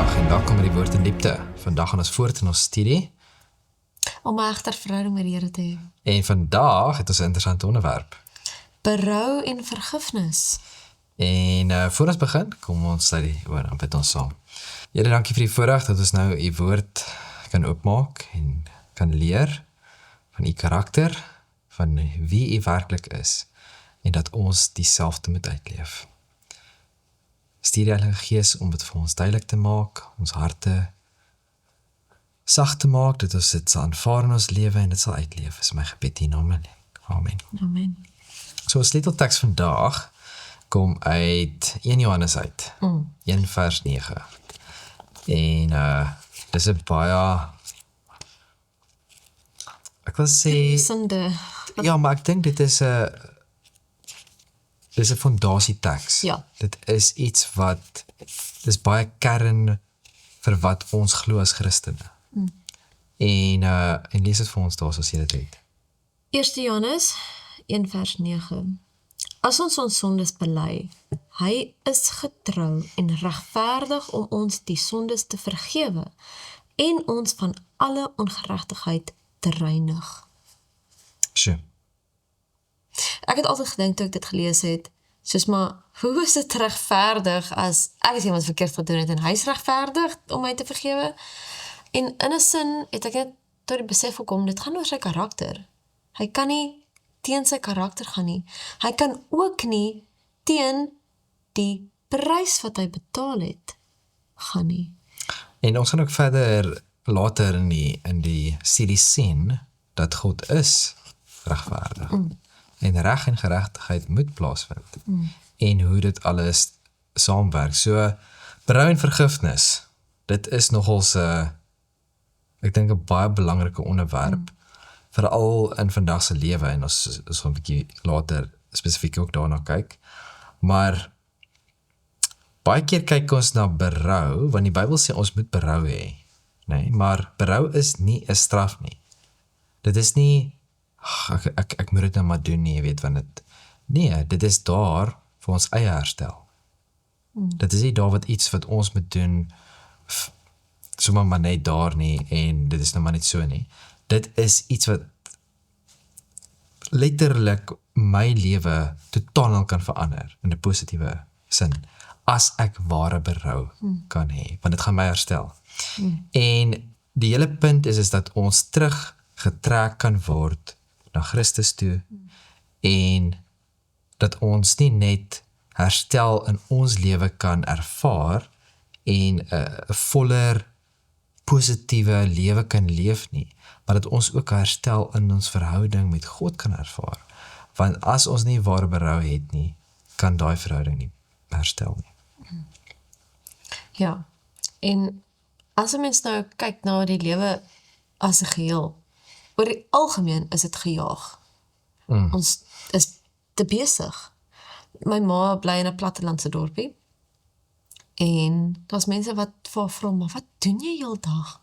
Goeiedag en welkom by die Woord en Diepte. Vandag gaan ons voort in ons studie Om 'n egter verhouding met die Here te hê. en vandag het ons 'n interessante onderwerp. Berou en vergifnis. En voor ons begin, kom ons sluit die oor en bid ons saam. Here, dankie vir die voorreg dat ons nou u woord kan oopmaak en kan leer van u karakter, van wie u werklik is en dat ons dieselfde moet uitleef. Stuur die Heilige Gees om dit vir ons duidelik te maak, ons harte sag te maak, dat ons dit sal aanvaar in ons lewe en dit sal uitleef. Is my gebed in naam. Amen. Amen. So ons sleutelteks vandag kom uit 1 Johannes uit. 1 vers 9. En dis 'n baie, ek wil sê, Sinde. ja, maar ek dink dit is 'n fondasieteks. Ja. Dit is iets wat, dis baie kern vir wat ons glo as Christene. En lees dit vir ons daar as jy dit het. 1 Johannes 1 vers 9. As ons sondes bely, hy is getrou en regverdig om ons die sondes te vergewe en ons van alle ongeregtigheid te reinig. Sjoe. Ek het altyd gedink toe ek dit gelees het, soos maar, hoe is dit regverdig as ek iemand verkeerd gedoen het en hy is regverdig om my te vergewe? En in 'n sin het ek net tot die besef gekom, dit gaan oor sy karakter. Hy kan nie teen sy karakter gaan nie. Hy kan ook nie teen die prys wat hy betaal het gaan nie. En ons gaan ook verder later in die studie sien dat God is regverdig. En reg en geregtigheid moet plaasvind. En hoe dit alles saamwerk. So, berou en vergifnis, dit is nogals ek dink 'n baie belangrike onderwerp, veral in vandag se lewe, en ons gaan 'n bietjie later spesifiek ook daarna kyk. Maar baie keer kyk ons na berou, want die Bybel sê ons moet berou hê, nee, maar berou is nie 'n straf nie. Dit is nie, ek moet dit nou maar doen nie, jy weet, want dit is daar vir ons eie herstel. Dit is nie daar iets wat ons moet doen, sommer maar net daar nie, en dit is nou maar net so nie. Dit is iets wat letterlik my lewe totaal kan verander, in 'n positiewe sin, as ek ware berou kan hê, want dit gaan my herstel. En die hele punt is dat ons teruggetrek kan word na Christus toe, en dat ons nie net herstel in ons lewe kan ervaar, en 'n voller positiewe lewe kan leef nie, maar dat ons ook herstel in ons verhouding met God kan ervaar. Want as ons nie ware berou het nie, kan daai verhouding nie herstel nie. Ja, en as 'n mens nou kyk na die lewe as 'n geheel, oor die algemeen is dit gejaag. Ons is te besig. My ma bly in 'n plattelandse dorpie, en daar's mense wat vir haar vra, maar wat doen jy heeldag?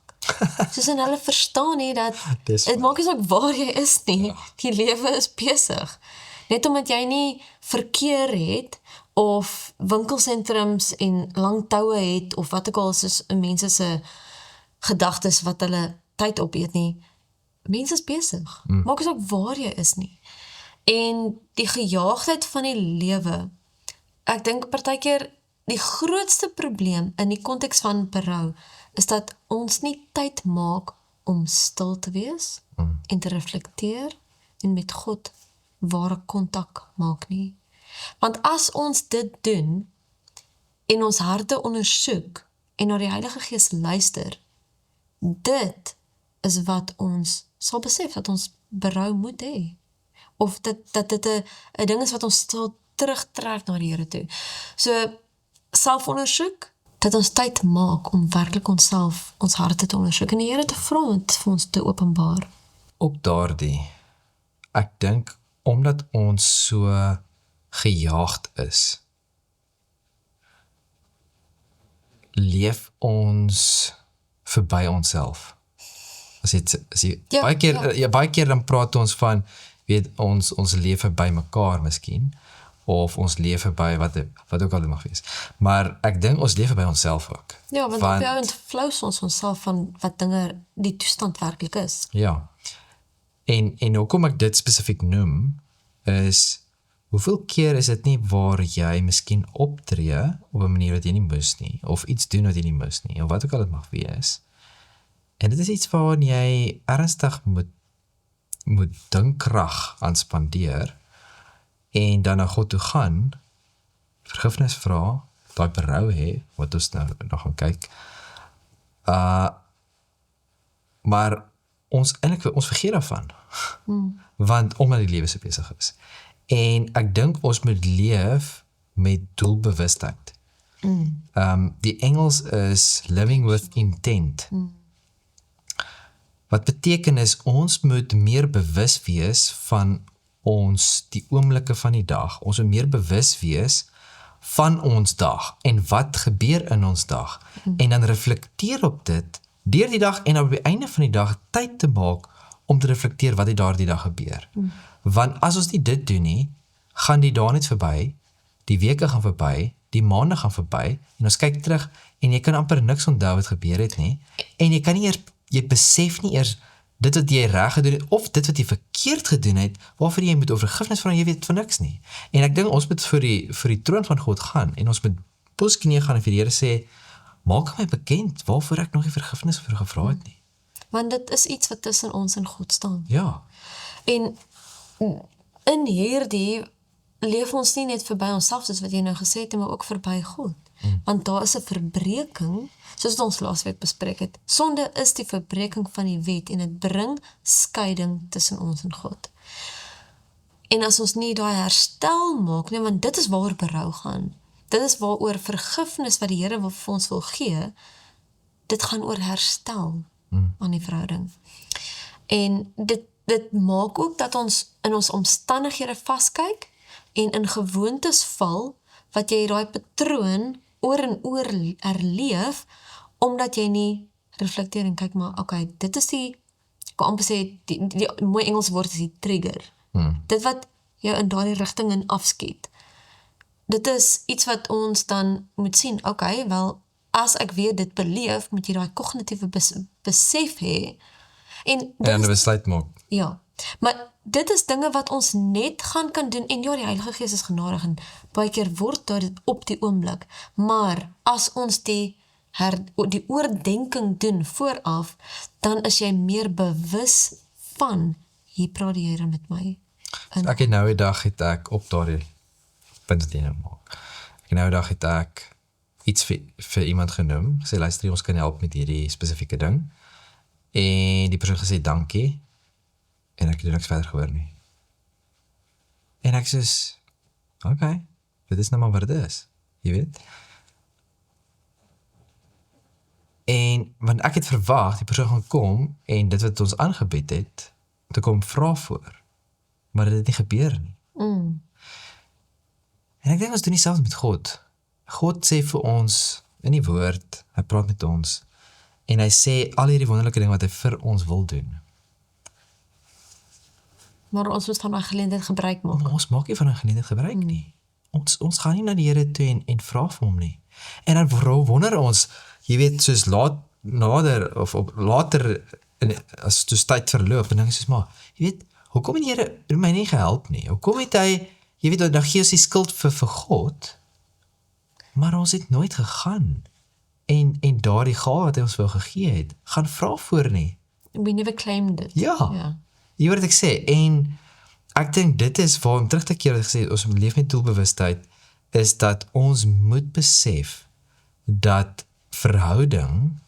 Soos en hulle verstaan nie dat, dit maak nie saak waar jy is nie, die lewe is besig. Net omdat jy nie verkeer het, of winkelsentrums en lang toue het, of wat ook al is mense se gedagtes wat hulle tyd opeet nie. Mense is besig. Maak nie saak waar jy is nie. En die gejaagdheid van die lewe, ek dink partykeer die grootste probleem in die konteks van berou, is dat ons nie tyd maak om stil te wees, en te reflekteer, en met God ware kontak maak nie. Want as ons dit doen, en ons harte ondersoek, en na die Heilige Gees luister, dit is wat ons sal besef, dat ons berou moet hê. Of dat dit 'n ding is wat ons sal terugtrek na die Here toe. So, selfondersoek, dat ons tyd maak om werklik onsself, ons harte te ondersoek, en die Here te vra om dit vir ons te openbaar. Op daardie, ek dink, omdat ons so gejaagd is, leef ons verby onsself. Baie keer dan praat ons van, weet, ons leef verby mekaar miskien, of ons leef verby wat ook al dit mag wees. Maar ek dink ons leef verby onsself ook. Ja, want op die ouend flous ons onsself van wat dinge die toestand werklik is. Ja. En hoekom ek dit spesifiek noem, is hoeveel keer is dit nie waar jy miskien optree op 'n manier wat jy nie moes nie, of iets doen wat jy nie moes nie, of wat ook al dit mag wees. En dit is iets waarin jy ernstig moet dinkkrag aan spandeer, en dan na God toe gaan, vergifnis vra, daai berou hê, wat ons nou nog gaan kyk. Maar ons vergeet daarvan. Want omdat die lewe so besig is. En ek dink ons moet leef met doelbewustheid. Die Engels is living with intent. Wat beteken is, ons moet meer bewus wees van die oomblikke van die dag. Ons moet meer bewus wees van ons dag en wat gebeur in ons dag. En dan reflekteer op dit deur die dag en op die einde van die dag tyd te maak om te reflekteer wat het daardie dag gebeur. Want as ons nie dit doen nie, gaan die dae net verby, die weke gaan verby, die maande gaan verby, en ons kyk terug en jy kan amper niks onthou wat gebeur het nie, en jy besef nie eers dit wat jy reg gedoen het, of dit wat jy verkeerd gedoen het, waarvoor jy moet oor vergifnis vra, jy weet van niks nie. En ek dink ons moet vir die troon van God gaan, en ons moet posknie gaan en vir die Here sê, maak my bekend waarvoor ek nog nie vergifnis vir gevra het nie. Want dit is iets wat tussen ons en God staan. Ja. En in hierdie leef ons nie net verby onsself, soos wat jy nou gesê het, maar ook verby God. Want daar is 'n verbreeking, soos ons laasweek bespreek het. Sonde is die verbreeking van die wet en dit bring skeiding tussen ons en God. En as ons nie daai herstel maak nie, want dit is waaroor berou gaan. Dit is waaroor vergifnis wat die Here vir ons wil gee, dit gaan oor herstel aan die verhouding. En dit maak ook dat ons in ons omstandighede vaskyk en in gewoontes val, wat jy daai patroon oor en oor herleef, omdat jy nie reflekteer en kyk, maar okay, dit is ek kan amper sê, die mooi Engelse woord is die trigger. Dit wat jou in daardie rigting in afskiet. Dit is iets wat ons dan moet sien, okay, wel, as ek weer dit beleef, moet jy daai kognitiewe besef hê, en 'n besluit maak. Ja, maar dit is dinge wat ons net kan doen, en ja, die Heilige Gees is genadig, en baie keer word dit op die oomblik, maar as ons die oordenking doen vooraf, dan is jy meer bewus van, hier praat die Here met my. Ek het nou 'n dag op daardie punt wat jy nou maak. Nou 'n dag het ek iets vir iemand genoem, gesê luister, ons kan help met hierdie spesifieke ding. En die persoon gesê dankie, en ek het niks verder gehoor nie. En ek sê, okay, dit is nou maar wat dit is, jy weet. En want ek het verwag, die persoon gaan kom, en dit wat ons aangebied het, te kom vra voor, maar dit het nie gebeur nie. En ek dink ons doen dieselfde met God. God sê vir ons in die woord, hy praat met ons, en hy sê al hierdie wonderlike dinge wat hy vir ons wil doen. Maar ons moet van daai geleentheid gebruik maak. Maar ons maak nie van 'n geleentheid gebruik nie. Ons gaan nie na die Here toe en vra vir hom nie. En dan wonder ons, jy weet, soos later as soos tyd verloop, en dan is soos, maar, jy weet, hoekom het die Here my nie gehelp nie? Hoekom het hy, jy weet, dan gee ons die skuld vir God, maar ons het nooit gegaan, en daardie gawe wat hy ons wil gegee het, gaan vra voor nie. We never claimed it. Ja. Jy hoor wat ek sê, en ek dink dit is waar om terug te keer wat ek gesê, ons moet leef met doelbewustheid, is dat ons moet besef dat verhouding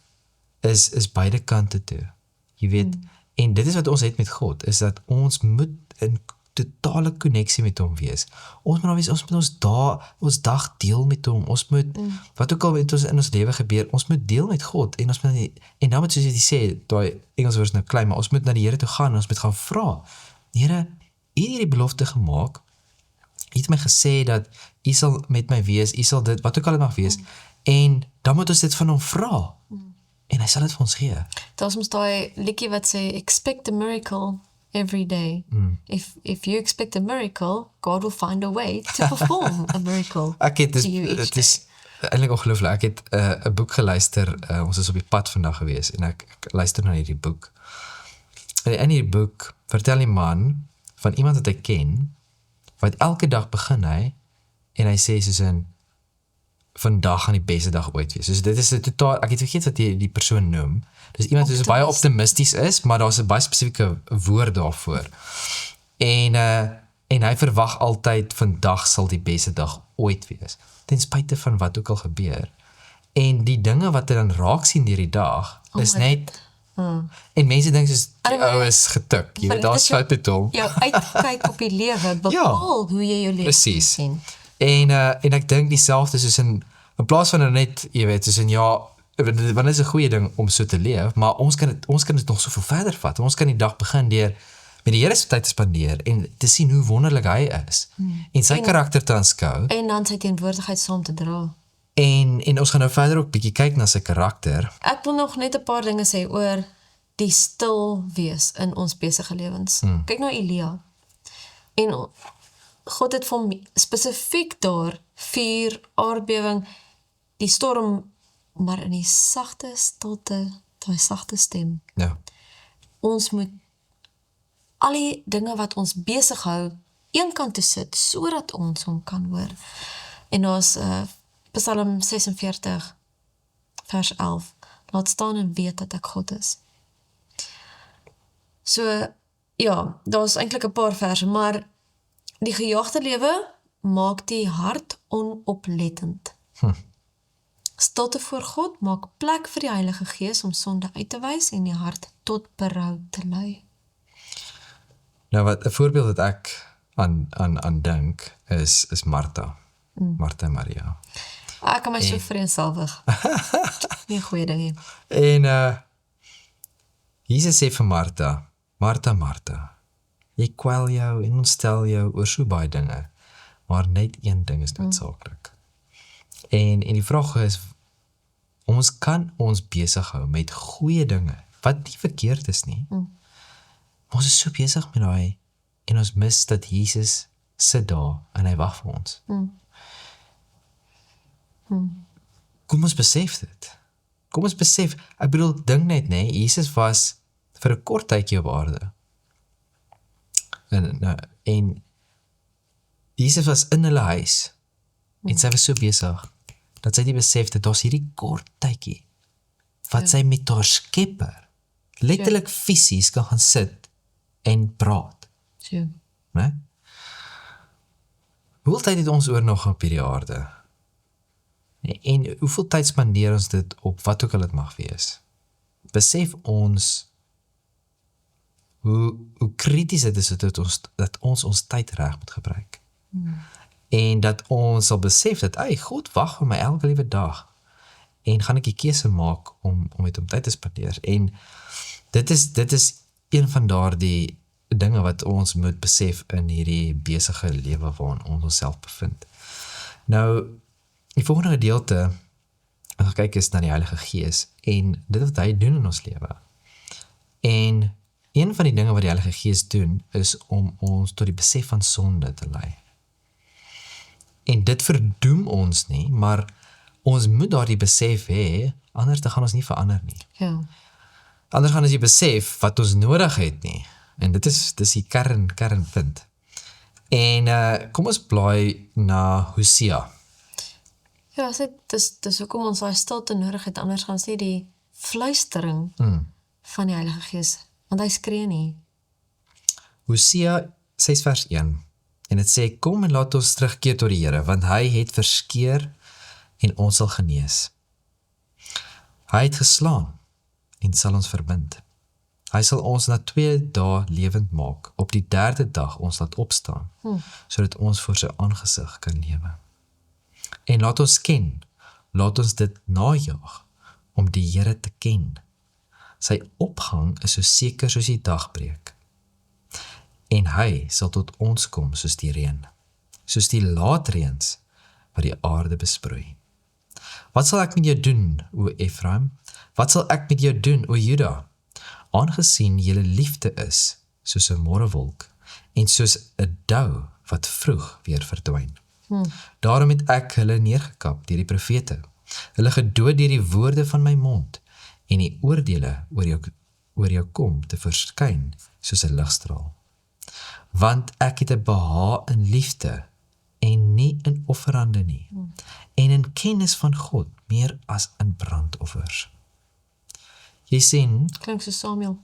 is beide kante toe. Jy weet, en dit is wat ons het met God, is dat ons moet in totale koneksie met hom wees. Ons moet wees, ons moet ons dag deel met hom. Ons moet wat ook al met ons in ons lewe gebeur, ons moet deel met God, en ons moet dan moet, soos jy sê, daai Engels woord is nou klein, maar ons moet na die Here toe gaan, en ons moet gaan vra. Here, U het hierdie belofte gemaak. U het my gesê dat U sal met my wees, U sal dit, wat ook al dit mag wees, en dan moet ons dit van hom vra. En hy sal dit vir ons gee. Daar's mos daai liedjie wat sê expect a miracle every day. If you expect a miracle, God will find a way to perform a miracle Ek het, to you each het day. is eintlik ongelooflik. Ek het 'n boek geluister, ons is op die pad vandag gewees, en ek luister na hierdie boek. En in hierdie boek vertel die man van iemand wat hy ken, wat elke dag begin hy, en hy sê soos in, vandag gaan die beste dag ooit wees. Dus dit is 'n totaal, ek het vergeet wat die persoon noem. Dis iemand wat baie optimisties is, maar daar's 'n baie spesifieke woord daarvoor. En hy verwag altyd, vandag sal die beste dag ooit wees, ten spyte van wat ook al gebeur. En die dinge wat hy dan raak sien deur die dag, is net, en mense dink soos, die ou is getik, jy weet, daar is fout met hom. Jou uitkyk op die lewe bepaal hoe jy jou lewe Precies. sien. En ek dink dieselfde soos in plaas van net, jy weet, soos in want is 'n goeie ding om so te leef, maar ons kan dit nog soveel verder vat. Ons kan die dag begin deur met die Here se tyd te spandeer en te sien hoe wonderlik hy is en sy karakter te aanskou. En dan sy teenwoordigheid saam te dra. En ons gaan nou verder ook bietjie kyk na sy karakter. Ek wil nog net 'n paar dinge sê oor die stil wees in ons besige lewens. Kyk na Elia. En God het vir hom spesifiek daar vuur, aardbewing, die storm, maar in die sagte stilte, daai sagte stem. Ja. Ons moet al die dinge wat ons besig hou, eenkant toe sit, sodat ons hom kan hoor. En daar's Psalm 46, vers 11, laat staan en weet dat ek God is. So, ja, daar's eintlik 'n paar verse, maar die gejaagde lewe maak die hart onoplettend. Stilte voor God maak plek vir die Heilige Gees om sonde uit te wys en die hart tot berou te lei. Nou wat 'n voorbeeld wat ek aan dink is Martha. Martha en Maria. Ek kan my so vereensalwig. Nie 'n goeie ding nie. En Jesus sê vir Martha, Martha, jy kwel jou en ontstel jou oor so baie dinge, maar net een ding is noodsaaklik. En die vraag is, ons kan ons besig hou met goeie dinge, wat nie verkeerd is nie. Maar ons is so besig met daai, en ons mis dat Jesus sit daar, en hy wag vir ons. Kom ons besef dit. Kom ons besef, ek bedoel, dink net, nee, Jesus was vir 'n kort tydjie op aarde. En Jesus was in hulle huis, en sy was so besig, dat sy nie besef dat daar's hierdie kort tydjie, wat sy met haar Skepper, letterlik fisies kan gaan sit, en praat. So. Nee? Hoeveel tyd het ons oor nog op hierdie aarde? En hoeveel tyd spandeer ons dit op wat ook al dit mag wees? Besef ons hoe krities dit is dat ons tyd reg moet gebruik. En dat ons sal besef dat, God wag vir my elke liewe dag. En gaan ek die keuse maak om met hom tyd te spandeer. En dit is een van daardie dinge wat ons moet besef in hierdie besige lewe waarin ons onsself bevind. Nou, die volgende gedeelte, as ons kyk is na die Heilige Gees, en dit wat hy doen in ons lewe. En een van die dinge wat die Heilige Gees doen, is om ons tot die besef van sonde te lei. En dit verdoem ons nie, maar ons moet daardie besef hê, anders dan gaan ons nie verander nie. Ja. Anders gaan ons nie besef wat ons nodig het nie. En dit is die kernpunt. En kom ons blaai na Hosea. Ja, dis hoekom ons daai stilte nodig het, anders gaan sê die fluistering van die Heilige Gees, want hy skree nie. Hosea 6 vers 1, en het sê, kom en laat ons terugkeer tot die Here, want hy het verskeer en ons sal genees. Hy het geslaan en sal ons verbind. Hy sal ons na 2 dae lewend maak, op die 3de dag ons laat opstaan, sodat ons voor sy aangesig kan lewe. En laat ons ken, laat ons dit najaag, om die Here te ken. Sy opgang is so seker soos die dagbreek. En hy sal tot ons kom soos die reën, soos die laatreëns wat die aarde besproei. Wat sal ek met jou doen, o Efraim? Wat sal ek met jou doen, o Juda? Aangesien julle liefde is soos 'n môrewolk en soos 'n dou wat vroeg weer verdwyn. Daarom het ek hulle neergekap deur die profete, hulle gedood deur die woorde van my mond, en die oordeele oor jou kom te verskyn soos 'n ligstraal. Want ek het 'n behaag in liefde en nie in offerande nie, en in kennis van God meer as in brandoffers. Jy sien, Klink so Samuel.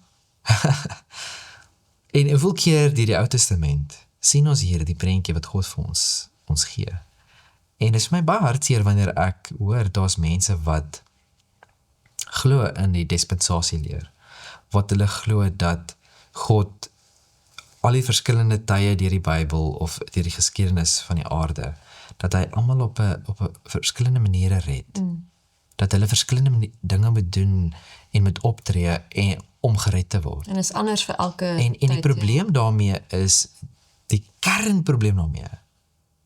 en hoeveel keer deur die Ou Testament sien ons hier die prentjie wat God vir ons gee. En dit is vir my baie hartseer wanneer ek hoor daar's mense wat glo in die dispensasieleer, wat hulle glo dat God al die verskillende tye deur die Bybel of deur die geskiedenis van die aarde, dat hy almal op 'n verskillende maniere red. Dat hulle verskillende dinge moet doen en moet optree en om gered te word. En is anders vir elke En die tyd, probleem daarmee is, die kernprobleem daarmee,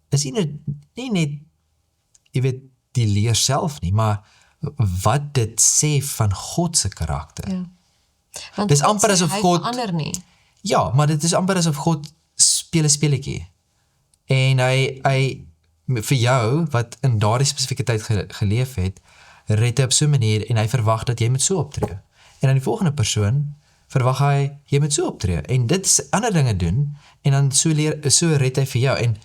is nie net, jy weet, die leer self nie, maar wat dit sê van God se karakter. Ja. Want Dis God amper sê asof hy God- verander nie. Ja, maar dit is amper asof God speel 'n speletjie. En hy vir jou, wat in daardie spesifieke tyd geleef het, red hy op so 'n manier en hy verwag dat jy moet so optree. En aan die volgende persoon verwag hy, jy moet so optree. En dit is ander dinge doen, en dan so red hy vir jou. En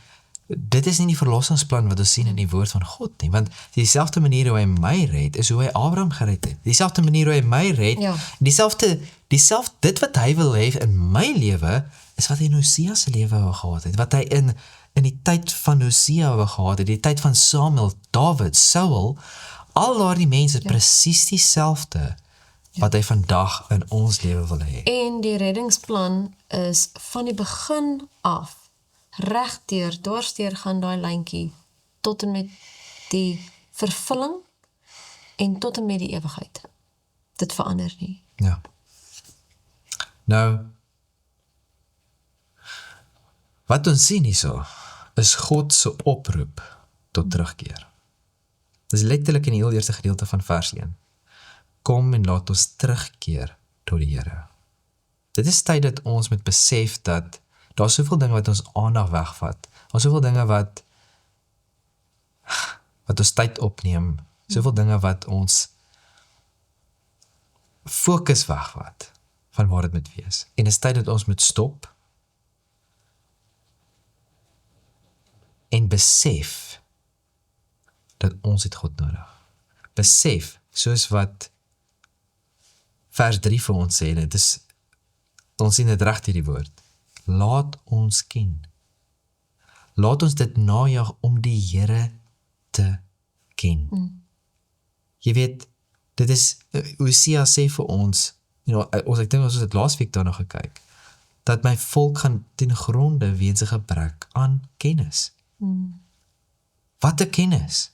dit is nie die verlossingsplan wat ons sien in die woord van God nie, want dieselfde manier hoe hy my red, is hoe hy Abraham gered het. Dieselfde manier hoe hy my red, Ja. dit wat hy wil hê in my lewe, is wat hy in Hosea se lewe wou gehad het, wat hy in die tyd van Hosea wou gehad het, die tyd van Samuel, Dawid, Saul, al daardie mense, presies dieselfde, wat hy vandag in ons lewe wil hê. En die reddingsplan is van die begin af, regdeur, dwarsteer gaan daai lyntjie, tot en met die vervulling, en tot en met die ewigheid. Dit verander nie. Ja. Nou, wat ons sien hierso, is God se oproep tot terugkeer. Dis letterlik in die heel eerste gedeelte van vers 1. Kom en laat ons terugkeer tot die Here. Dit is tyd dat ons moet besef dat daar soveel dinge wat ons aandag wegvat, daar soveel dinge wat ons tyd opneem, soveel dinge wat ons fokus wegvat van waar dit moet wees. En dit is tyd dat ons moet stop en besef dat ons het God nodig. Besef, soos wat vers 3 vir ons sê, dit is, ons sien dit reg hierdie woord, laat ons ken. Laat ons dit najag om die Here te ken. Jy weet, dit is, Hosea sê vir ons, ek dink ons het laasweek daar nog gekyk, dat my volk gaan ten gronde weens 'n gebrek aan kennis. Wat 'n kennis?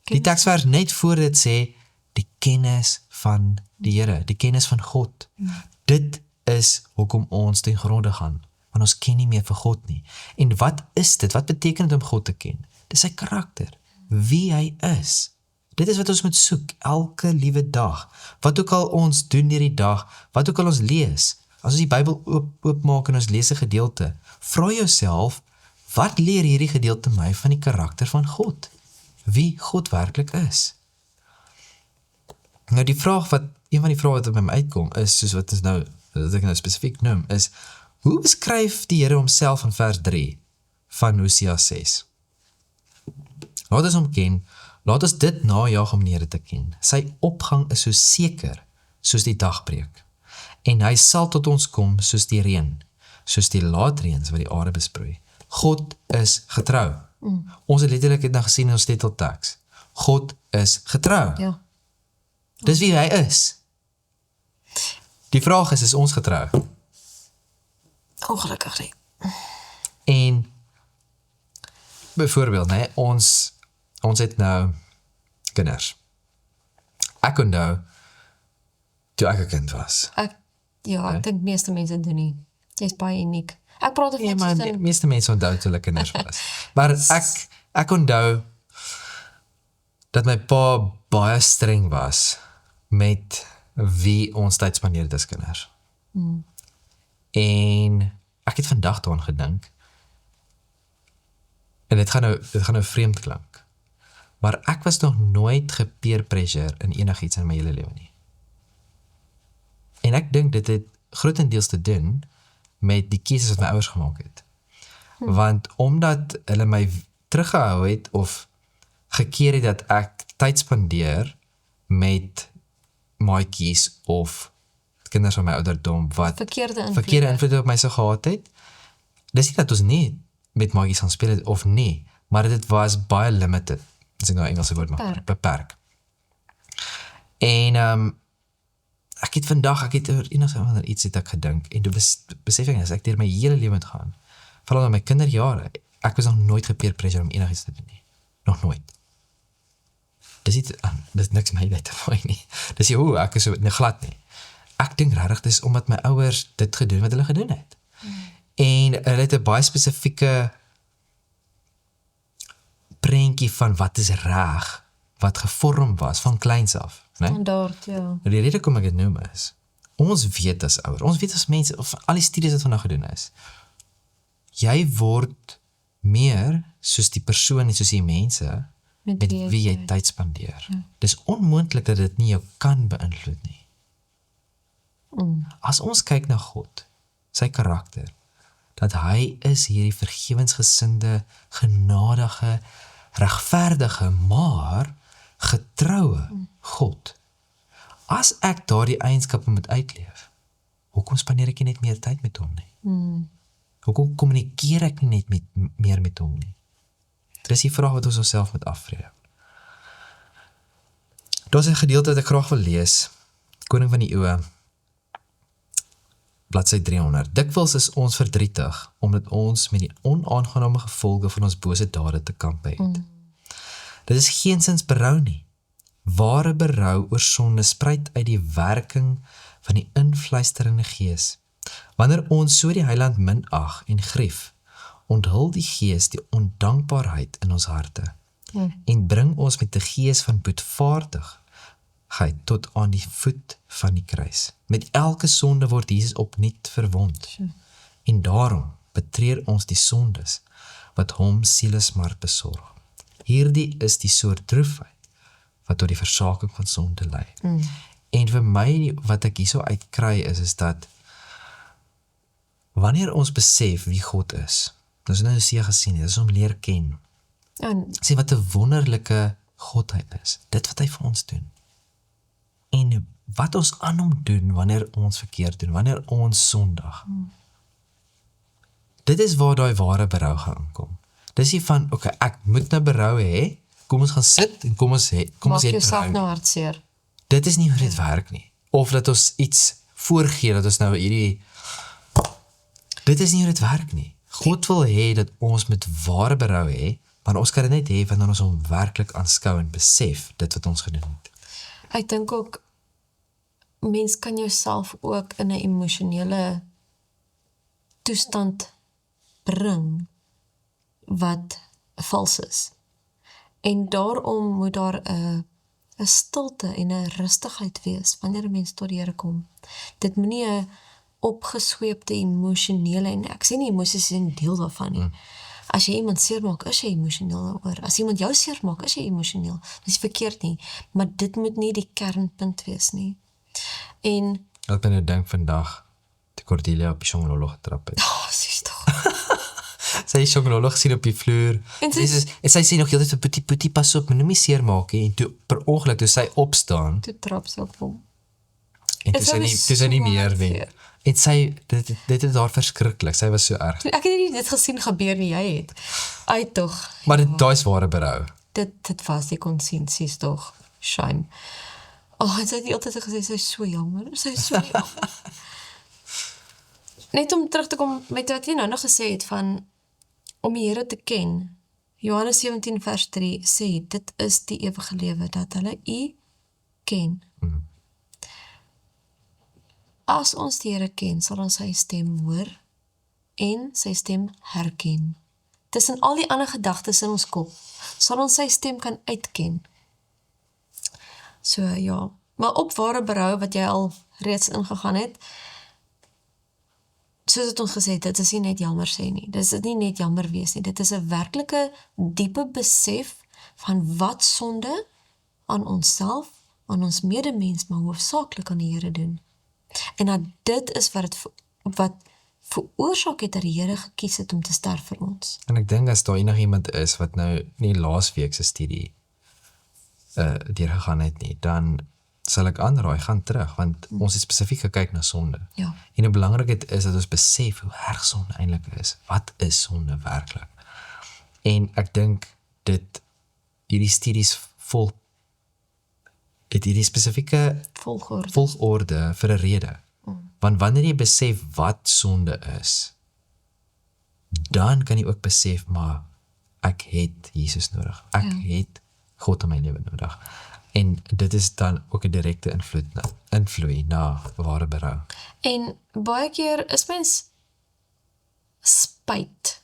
Die teksvers net voor dit sê, die kennis van die Here, die kennis van God. Dit is hoekom ons ten gronde gaan, want ons ken nie meer vir God nie. En wat is dit? Wat beteken dit om God te ken? Dis sy karakter, wie hy is. Dit is wat ons moet soek, elke liewe dag. Wat ook al ons doen deur die dag, wat ook al ons lees, as ons die Bybel oopmaak en ons lees 'n gedeelte, vra jouself, wat leer hierdie gedeelte my van die karakter van God? Wie God werklik is? Nou die vraag een van die vrae wat by my uitkom is, soos wat ek nou spesifiek noem, is, hoe beskryf die Here homself in vers 3 van Hosea 6? Laat ons hom ken, laat ons dit najag om die Here te ken. Sy opgang is so seker soos die dagbreek. En hy sal tot ons kom soos die reën, soos die laatreëns wat die aarde besproei. God is getrou. Ons het letterlik dit nou gesien in ons titelteks. God is getrou. Ja. Dis wie hy is. Die vraag is ons getrou? Ongelukkig nie. En byvoorbeeld, ons het nou kinders. Ek onthou toe ek 'n kind was. Ek dink meeste mense doen nie. Jy's baie uniek. Ek praat Ja, van maar die meeste mense onthou toe hulle kinders was. Maar ek onthou dat my pa baie streng was met wie ons tyd spandeer het as kinders. En ek het vandag daaraan gedink, en dit gaan nou vreemd klink, maar ek was nog nooit gepeer pressure in enigiets in my hele lewe nie. En ek dink dit het grotendeels te doen met die keuses wat my ouers gemaak het. Want omdat hulle my teruggehou het of gekeer het dat ek tyd spandeer met maatjies of kinders van my ouderdom wat verkeerde invloede op my so gehad het. Dis nie dat ons nie met maatjies gaan speel het of nie, maar dit was baie limited, as ek nou Engelse woord mag, beperk. En ek het oor enige iets het ek gedink, en toe besef ek, as ek deur my hele lewe moet gaan, veral in my kinderjare, ek was nog nooit gepeer pressure om enigiets te doen nie. Nog nooit. Dis niks my uit te vaai nie. Dis nie, ek is so glad nie. Ek dink regtig dis omdat my ouers dit gedoen wat hulle gedoen het. En hulle het 'n baie spesifieke prentjie van wat is reg, wat gevorm was van kleins af, né? Standaard, ja. Die rede kom ek dit noem is, ons weet as ouers, ons weet as mense, of al die studies wat vandag gedoen is, jy word meer soos die persoon en soos die mense met wie jy tyd spandeer. Ja. Dis onmoontlik dat dit nie jou kan beïnvloed nie. As ons kyk na God, sy karakter, dat hy is hierdie vergewensgesinde, genadige, regverdige, maar getroue God. As ek daardie eienskappe moet uitleef, hoekom spandeer ek nie net meer tyd met hom nie? Hoekom kommunikeer ek nie net meer met hom nie? Dis die vraag wat ons onsself moet afvra. Daar's 'n gedeelte wat ek graag wil lees, Koning van die Eeue, bladsy 300. Dikwels is ons verdrietig, omdat ons met die onaangename gevolge van ons bose dade te kampe het. Dit is geensins berou nie. Ware berou oor sonde spruit uit die werking van die invluisterende gees. Wanneer ons so die Heiland minag en grief, onthul die gees die ondankbaarheid in ons harte en bring ons met die gees van boetvaardigheid tot aan die voet van die kruis. Met elke sonde word Jesus opnuut verwond. En daarom betreur ons die sondes wat hom sielesmart besorg. Hierdie is die soort droefheid wat tot die versaking van sonde lei. En vir my wat ek hierso uitkry is dat wanneer ons besef wie God is, ons het nou Hosea gesien, dit is om leer ken. Sien wat 'n wonderlike God hy is. Dit wat hy vir ons doen. En wat ons aan hom doen wanneer ons verkeerd doen, wanneer ons sondig. Dit is waar daai ware berou gaan inkom. Dis nie van, ek moet nou berou hê, kom ons gaan sit en kom ons het Maak jouself nou hartseer. Dit is nie hoe dit werk nie. Of dat ons iets voorgee, dat ons nou dit is nie hoe dit werk nie. God wil hê dat ons met ware berou hê, maar ons kan dit net hê wanneer ons hom werklik aanskou en besef dit wat ons gedoen het. Ek dink ook, mens kan jouself ook in 'n emosionele toestand bring wat vals is. En daarom moet daar 'n stilte en 'n rustigheid wees wanneer 'n mens tot die Here kom. Dit moenie 'n opgesweepte emosionele, en ek sê nie emosies is 'n deel daarvan nie. As jy iemand seermaak, is jy emosioneel daaroor. As iemand jou seermaak, is jy emosioneel. Dis verkeerd nie, maar dit moet nie die kernpunt wees nie. En ek ben nou dink vandag die Cordelia op die Shongololo getrap het. Sies tog. Sy het Shongololo gesien op die vloer. En sy sê nog heeltyd vir Putie, pas op, moenie my seermaak nie. En toe per ongeluk toe sy opstaan, toe trap sy op hom. En toe sy nie meer nie. En sy, dit het daar verskriklik, sy was so erg. Ek het nie dit gesien gebeur nie, jy het. Uit tog. Maar daai is ware berou. Dit was die konsensus tog. Shame. En sy het die hele tyd gesê, sy is so jammer. Net om terug te kom met wat jy nou nog gesê het van, om die Here te ken. Johannes 17 vers 3 sê, dit is die ewige lewe, dat hulle U ken. As ons die Here ken, sal ons sy stem hoor en sy stem herken. Tussen al die ander gedagtes in ons kop, sal ons sy stem kan uitken. So ja, maar op ware berou wat jy al reeds ingegaan het, soos het ons gesê het, dit is nie net jammer sê nie. Dit is nie net jammer wees nie. Dit is 'n werklike diepe besef van wat sonde aan onsself, aan ons medemens, maar hoofsaaklik aan die Here doen. En dat dit is wat veroorsaak het dat die Here gekies het om te sterf vir ons. En ek dink as daar enigiemand is wat nou nie laasweek se studie deurgegaan het nie, dan sal ek aanraai, gaan terug, want ons het spesifiek gekyk na sonde. Ja. En 'n belangrikheid is dat ons besef hoe erg sonde eintlik is. Wat is sonde werklik? En ek dink hierdie studies het hierdie spesifieke volgorde vir 'n rede. Want wanneer jy besef wat sonde is, dan kan jy ook besef, maar ek het Jesus nodig. Ek het God in my lewe nodig. En dit is dan ook 'n direkte invloed na ware berou. En baie keer is mens spyt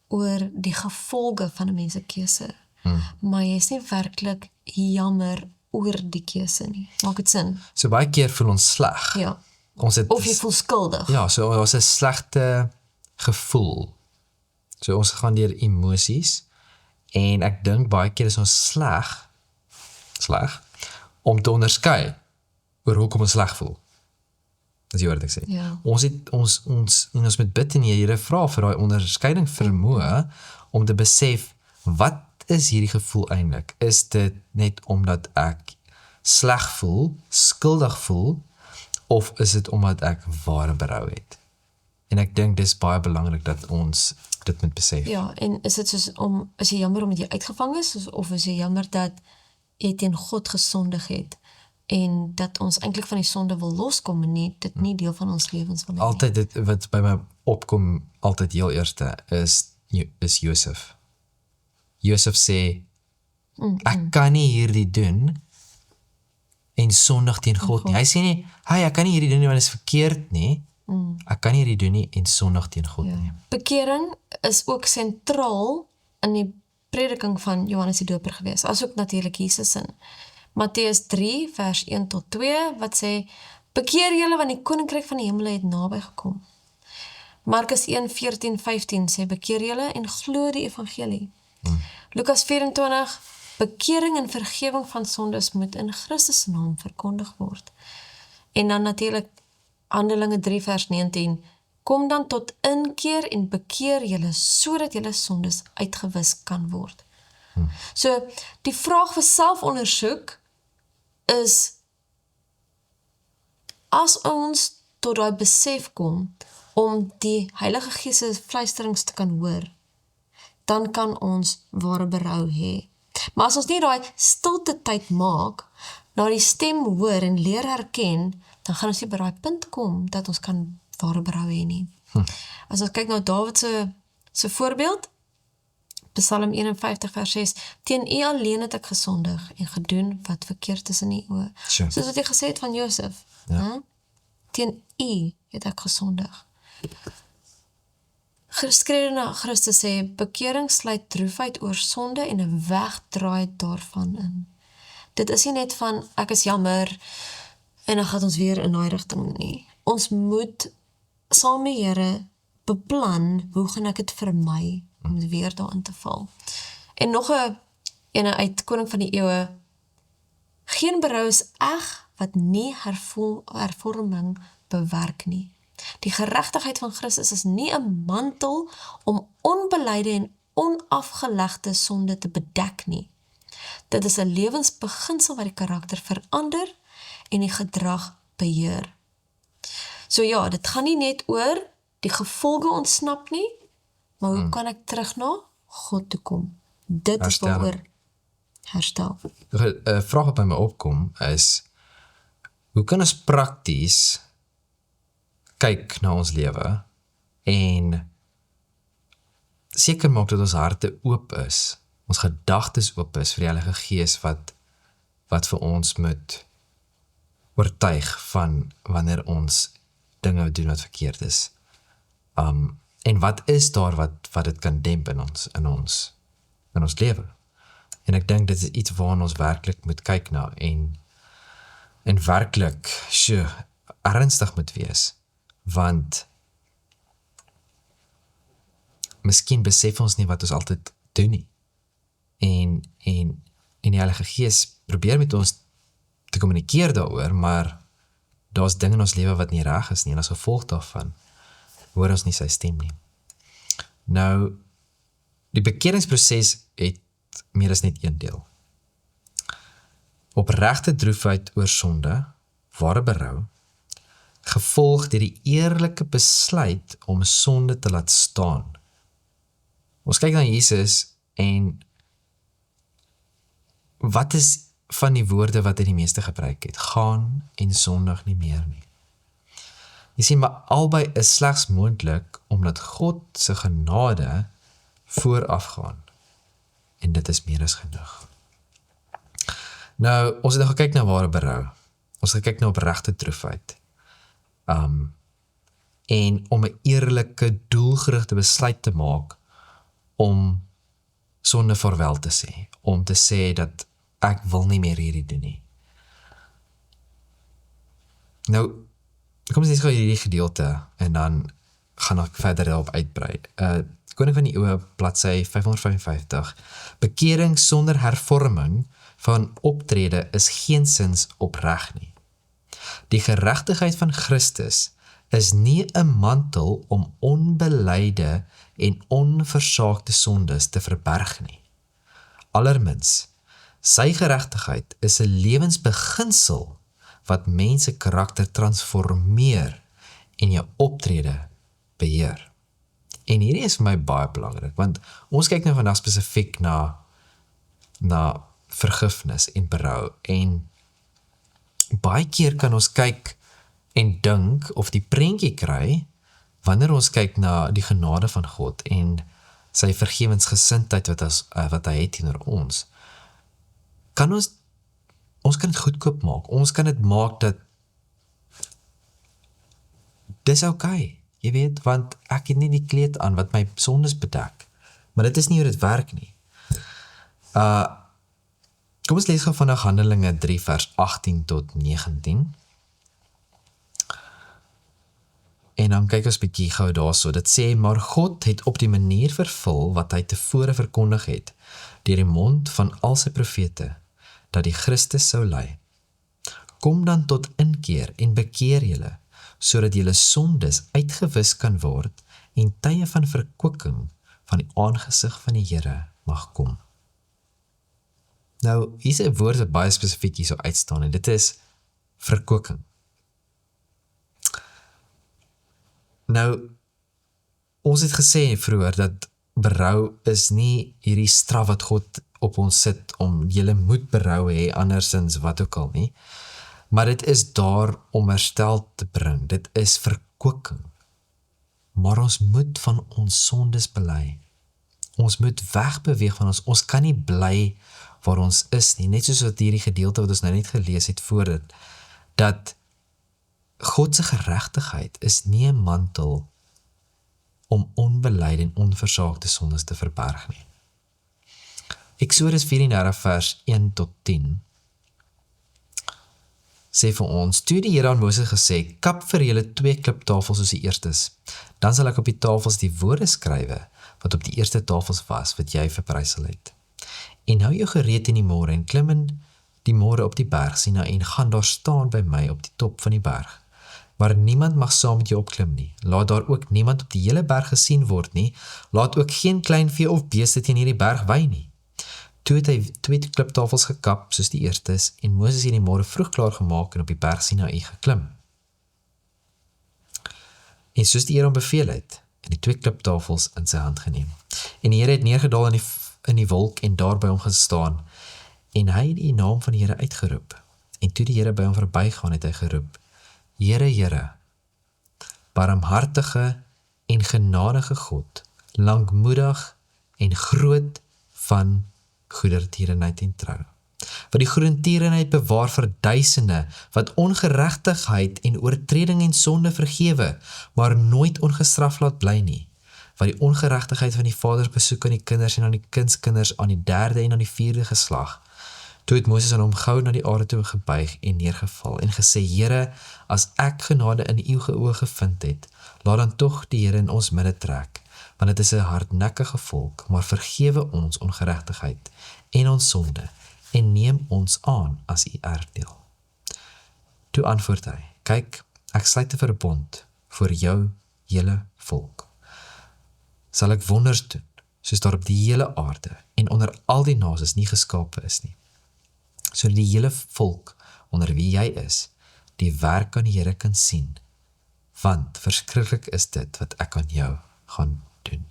oor die gevolge van 'n mens se keuse. Maar jy is nie werklik jammer oor die keuse nie. Maak dit sin? So baie keer voel ons sleg. Ja. Ons het Of jy voel skuldig. Ja, so ons 'n slegte gevoel. So ons gaan deur emosies en ek dink baie keer is ons sleg om te onderskei oor hoekom ons sleg voel. Dis wat ek sê. Ja. Ons moet bid en die Here vra vir daai onderskeiding vermoë om te besef, wat is hierdie gevoel eintlik? Is dit net omdat ek sleg voel, skuldig voel, of is dit omdat ek ware berou het? En ek dink dis baie belangrik dat ons dit moet besef. Ja, en is dit soos is jy jammer omdat jy uitgevang is, of is jy jammer dat jy teen God gesondig het, en dat ons eintlik van die sonde wil loskom en dit nie deel van ons lewens wil hê nie. Altyd dit wat by my opkom, altyd heel eerste, is Josef. Josef sê, ek kan nie hierdie doen en sondig teen God nie. Hy sê nie, ek kan nie hierdie doen nie, want dit is verkeerd nie. Ek kan nie hierdie doen nie en sondig teen God nie. Bekering is ook sentraal in die prediking van Johannes die Doper gewees, asook natuurlik Jesus in Matteus 3 vers 1 tot 2 wat sê, bekeer julle want die koninkryk van die hemele het naby gekom. Markus 1 14, 15 sê, bekeer julle en glo die evangelie. Lukas 24, bekering en vergewing van sondes moet in Christus naam verkondig word. En dan natuurlik Handelinge 3 vers 19, kom dan tot inkeer en bekeer julle sodat julle sondes uitgewis kan word. So die vraag vir selfondersoek is, as ons tot daai besef kom om die Heilige Gees se fluisterings te kan hoor, dan kan ons ware berou hê. Maar as ons nie daai stilte tyd maak, na die stem hoor en leer herken, dan gaan ons nie by daai punt kom dat ons kan ware berou hê nie. As ons kyk na Dawid se voorbeeld, Psalm 51 vers 6, teen U alleen het ek gesondig en gedoen wat verkeerd is in U oë. Sure. Soos wat jy gesê het van Josef. Ja. Teen U het ek gesondig. Geskrewe na Christus sê, bekering sluit droefheid oor sonde en 'n wegdraai daarvan in. Dit is nie net van, ek is jammer, en dan gaan ons weer in daai rigting nie. Ons moet saam met die Here beplan, hoe gaan ek dit vermy, om weer daarin te val. En nog 'n uit Koning van die Eeue, geen berou is eg, wat nie hervorming bewerk nie. Die geregtigheid van Christus is nie 'n mantel om onbelyde en onafgelegde sonde te bedek nie. Dit is 'n lewensbeginsel wat die karakter verander en die gedrag beheer. So ja, dit gaan nie net oor die gevolge ontsnap nie, maar hoe kan ek terug na God toe kom? Dit is waaroor herstel. 'n vraag wat by my opkom is, hoe kan ons prakties kyk na ons lewe en seker maak dat ons harte oop is, ons gedagtes oop is vir die Heilige Gees wat vir ons moet oortuig van wanneer ons dinge doen wat verkeerd is. En wat is daar wat dit kan demp in ons lewe? En ek dink dit is iets waarna ons werklik moet kyk na en werklik ernstig moet wees, want miskien besef ons nie wat ons altyd doen nie. En die Heilige Gees probeer met ons te kommunikeer daaroor, maar daar's dinge in ons lewe wat nie reg is nie, en as gevolg daarvan hoor ons nie sy stem nie. Nou, die bekeringsproses het meer as net een deel. Opregte droefheid oor sonde, ware berou, gevolg deur die eerlike besluit om sonde te laat staan. Ons kyk na Jesus en wat is van die woorde wat hy die meeste gebruik het? Gaan en sondig nie meer nie. Jy sien, maar albei is slegs moontlik omdat God se genade voorafgaan. En dit is meer as genoeg. Nou, ons het nou gekyk na ware berou. Ons het gekyk na opregte droefheid. En om 'n eerlike, doelgerigte besluit te maak om sonde vaarwel te sê. Om te sê dat ek wil nie meer hierdie doen nie. Nou, kom ons lees gou hierdie gedeelte en dan gaan ek verder daarop uitbrei. Koning van die Eeue, bladsy 555. Bekering sonder hervorming van optrede is geensins opreg nie. Die geregtigheid van Christus is nie 'n mantel om onbelyde en onversaakte sondes te verberg nie. Allermins, sy geregtigheid is 'n lewensbeginsel wat mense karakter transformeer en jou optrede beheer. En hierdie is vir my baie belangrik, want ons kyk nou vandag spesifiek na vergifnis en berou, en baie keer kan ons kyk en dink of die prentjie kry, wanneer ons kyk na die genade van God en sy vergewensgesindheid wat hy het teenoor ons, kan ons kan dit goedkoop maak. Ons kan dit maak dat dis okay, jy weet, want ek het nie die kleed aan wat my sondes bedek. Maar dit is nie hoe dit werk nie. Kom ons lees gou vandag Handelinge 3 vers 18 tot 19. En dan kyk ons bietjie gou daarso. Dit sê, maar God het op die manier vervul wat hy tevore verkondig het, deur die mond van al sy profete, dat die Christus sou ly. Kom dan tot inkeer en bekeer julle, sodat julle sondes uitgewis kan word en tye van verkwikking van die aangesig van die Here mag kom. Nou, hier is 'n woord wat baie spesifiek hier so uitstaan, en dit is verkwikking. Nou, ons het gesê vroeër dat berou is nie hierdie straf wat God op ons sit om julle moet berou hê, andersins wat ook al nie. Maar dit is daar om herstel te bring. Dit is verkwikking. Maar ons moet van ons sondes bely. Ons moet wegbeweeg van ons kan nie bly waar ons is nie. Net soos wat hierdie gedeelte wat ons nou net gelees het voor dit, dat God se geregtigheid is nie 'n mantel om onbelyde en onversaakte sondes te verberg nie. Eksodus 34 vers 1 tot 10 sê vir ons, toe die Here aan Moses gesê, kap vir julle 2 kliptafels soos die eerstes, dan sal ek op die tafels die woorde skrywe, wat op die eerste tafels was, wat jy verprysel het. En hou jou gereed in die môre, en klim in die môre op die berg Sina, en gaan daar staan by my op die top van die berg. Maar niemand mag saam met jou opklim nie. Laat daar ook niemand op die hele berg gesien word nie. Laat ook geen klein vee of beeste teen hierdie berg wy nie. Toe het hy 2 kliptafels gekap, soos die eerstes, en Moses het die môre vroeg klaar gemaak en op die berg Sinaï geklim. En soos die Here hom beveel het, en die 2 kliptafels in sy hand geneem. En die Here het neergedaal in die wolk en daar by hom gestaan, en hy het die naam van die Here uitgeroep. En toe die Here by hom verbygaan, het hy geroep, Here, Here, barmhartige en genadige God, lankmoedig en groot van goedertierenheid en trou. Wat die goedertierenheid bewaar vir duisende, wat ongeregtigheid en oortreding en sonde vergewe, maar nooit ongestraf laat bly nie. Wat die ongeregtigheid van die vaders besoek aan die kinders en aan die kindskinders, aan die 3de en aan die 4de geslag. Toe het Moses aan hom gou na die aarde toe gebuig en neergeval en gesê, Here, as ek genade in u oë gevind het, laat dan tog die Here in ons midde trek, want dit is 'n hardnekkige volk, maar vergewe ons ongeregtigheid en ons sonde, en neem ons aan as u erfdeel. Toe antwoord hy, kyk, ek sluit 'n verbond vir jou hele volk. Sal ek wonders doen, soos daar op die hele aarde en onder al die nasies nie geskape is nie, sodat die hele volk onder wie jy is, die werk aan die Here kan sien, want verskriklik is dit wat ek aan jou gaan doen.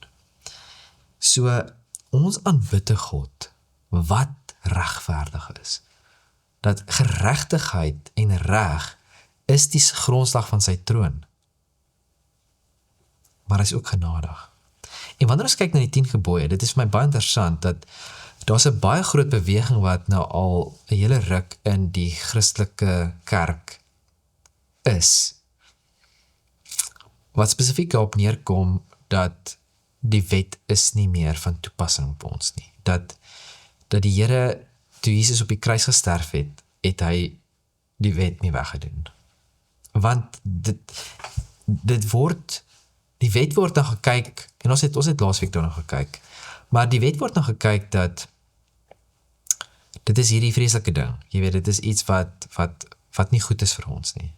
So, ons aanbid 'n God wat regverdig is. Dat geregtigheid en reg is die grondslag van sy troon. Maar hy is ook genadig. En wanneer ons kyk na die 10 gebooie, dit is vir my baie interessant dat daar's 'n baie groot beweging wat nou al 'n hele ruk in die Christelike kerk is, wat spesifiek daarop neerkom dat die wet is nie meer van toepassing op ons nie. Dat die Here, toe Jesus op die kruis gesterf het, het hy die wet nie weggedoen. Want die wet word dan gekyk, en ons het laasweek daarna gekyk, maar die wet word dan gekyk dat dit is hierdie vreeslike ding. Jy weet, dit is iets wat nie goed is vir ons nie.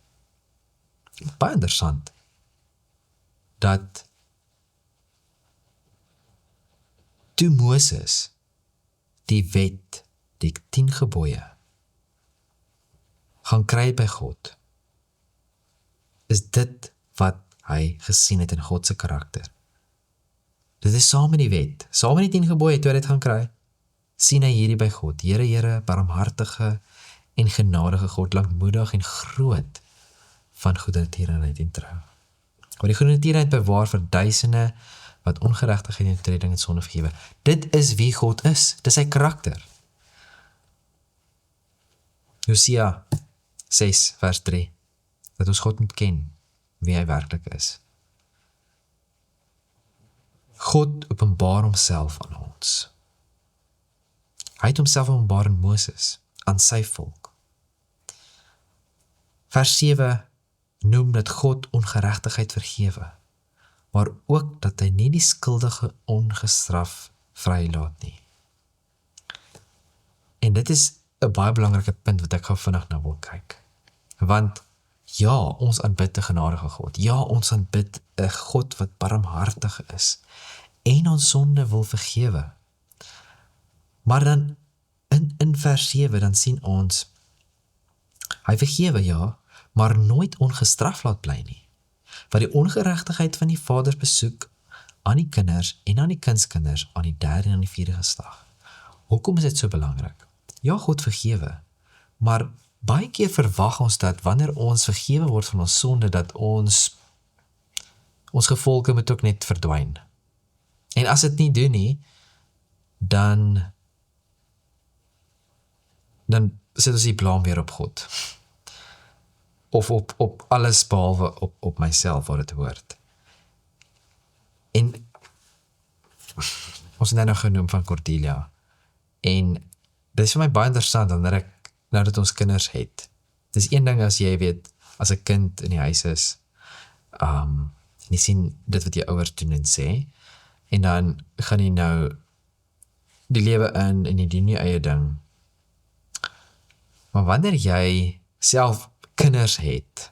Baie interessant dat toe Moses die wet, die 10 gebooie, gaan kry by God, is dit wat hy gesien het in God se karakter. Dit is saam met die wet, saam met die 10 gebooie, toe hy dit gaan kry, sien hy hierdie by God, Here, barmhartige en genadige God, lankmoedig en groot van goedertierenheid en trou. Maar die goedertierenheid bewaar vir duisende wat ongeregtigheid en oortreding en sonde vergewe. Dit is wie God is, dit is sy karakter. Hosea 6 vers 3, dat ons God moet ken, wie hy werklik is. God openbaar homself aan ons. Hy het homself openbaar in Moses, aan sy volk. Vers 7 noem dat God ongeregtigheid vergewe, maar ook dat hy nie die skuldige ongestraf vrylaat nie. En dit is 'n baie belangrike punt wat ek gou vinnig na wil kyk. Want ja, ons aanbid 'n genadige God. Ja, ons aanbid 'n God wat barmhartig is en ons sonde wil vergewe. Maar dan in vers 7 dan sien ons, hy vergewe ja, maar nooit ongestraf laat bly nie. Wat die ongeregtigheid van die vaders besoek aan die kinders en aan die kindskinders, aan die 3de en aan die 4de geslag. Hoekom is dit so belangrik? Ja, God vergewe, maar baie keer verwag ons dat wanneer ons vergewe word van ons sonde, dat ons gevolge moet ook net verdwyn. En as dit nie doen nie, dan sit ons die blaam weer op God. Of op alles behalwe op myself wat dit hoort. En ons het nou genoem van Cordelia. En dit is vir my baie interessant, nou dat ons kinders het. Dit is een ding as jy weet, as 'n kind in die huis is, en jy sien dit wat jy ouers doen en sê, en dan gaan jy nou die lewe in en jy doen nie eie ding. Maar wanneer jy self kinders het,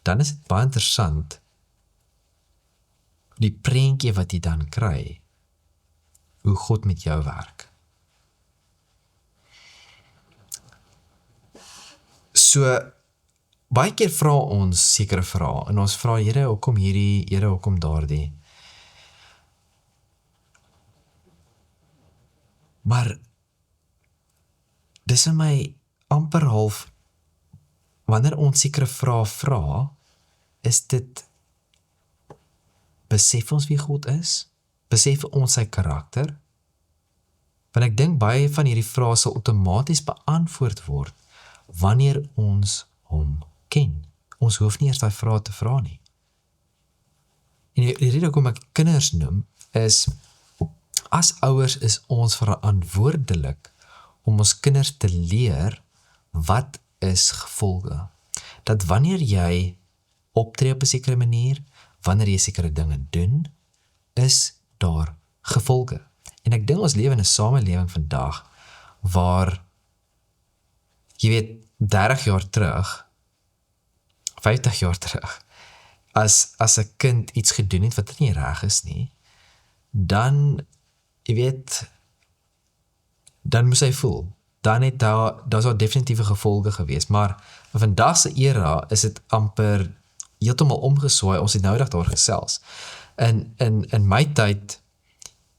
dan is dit baie interessant, die prentjie wat jy dan kry, hoe God met jou werk. So, baie keer vra ons sekere vrae, en ons vra, Here, hoekom hierdie, Here, hoekom daardie? Maar, dis in my amper half, wanneer ons sekere vrae vra, is dit, besef ons wie God is? Besef ons sy karakter? Want ek dink baie van hierdie vrae sal outomaties beantwoord word, wanneer ons hom ken. Ons hoef nie eers daai vrae te vra nie. En die rede hoekom ek kinders noem, is, as ouers is ons verantwoordelik om ons kinders te leer, wat is gevolge. Dat wanneer jy optree op 'n sekere manier, wanneer jy sekere dinge doen, is daar gevolge. En ek dink ons lewe in 'n samelewing vandag, waar, jy weet, 30 jaar terug, 50 jaar terug, as 'n kind iets gedoen het wat nie reg is nie, dan, jy weet, dan moes hy voel. Dan het daar sou definitiewe gevolge gewees, maar in vandag se era is dit amper heeltemal omgeswaai. Ons het nou daar gesels. In my tyd,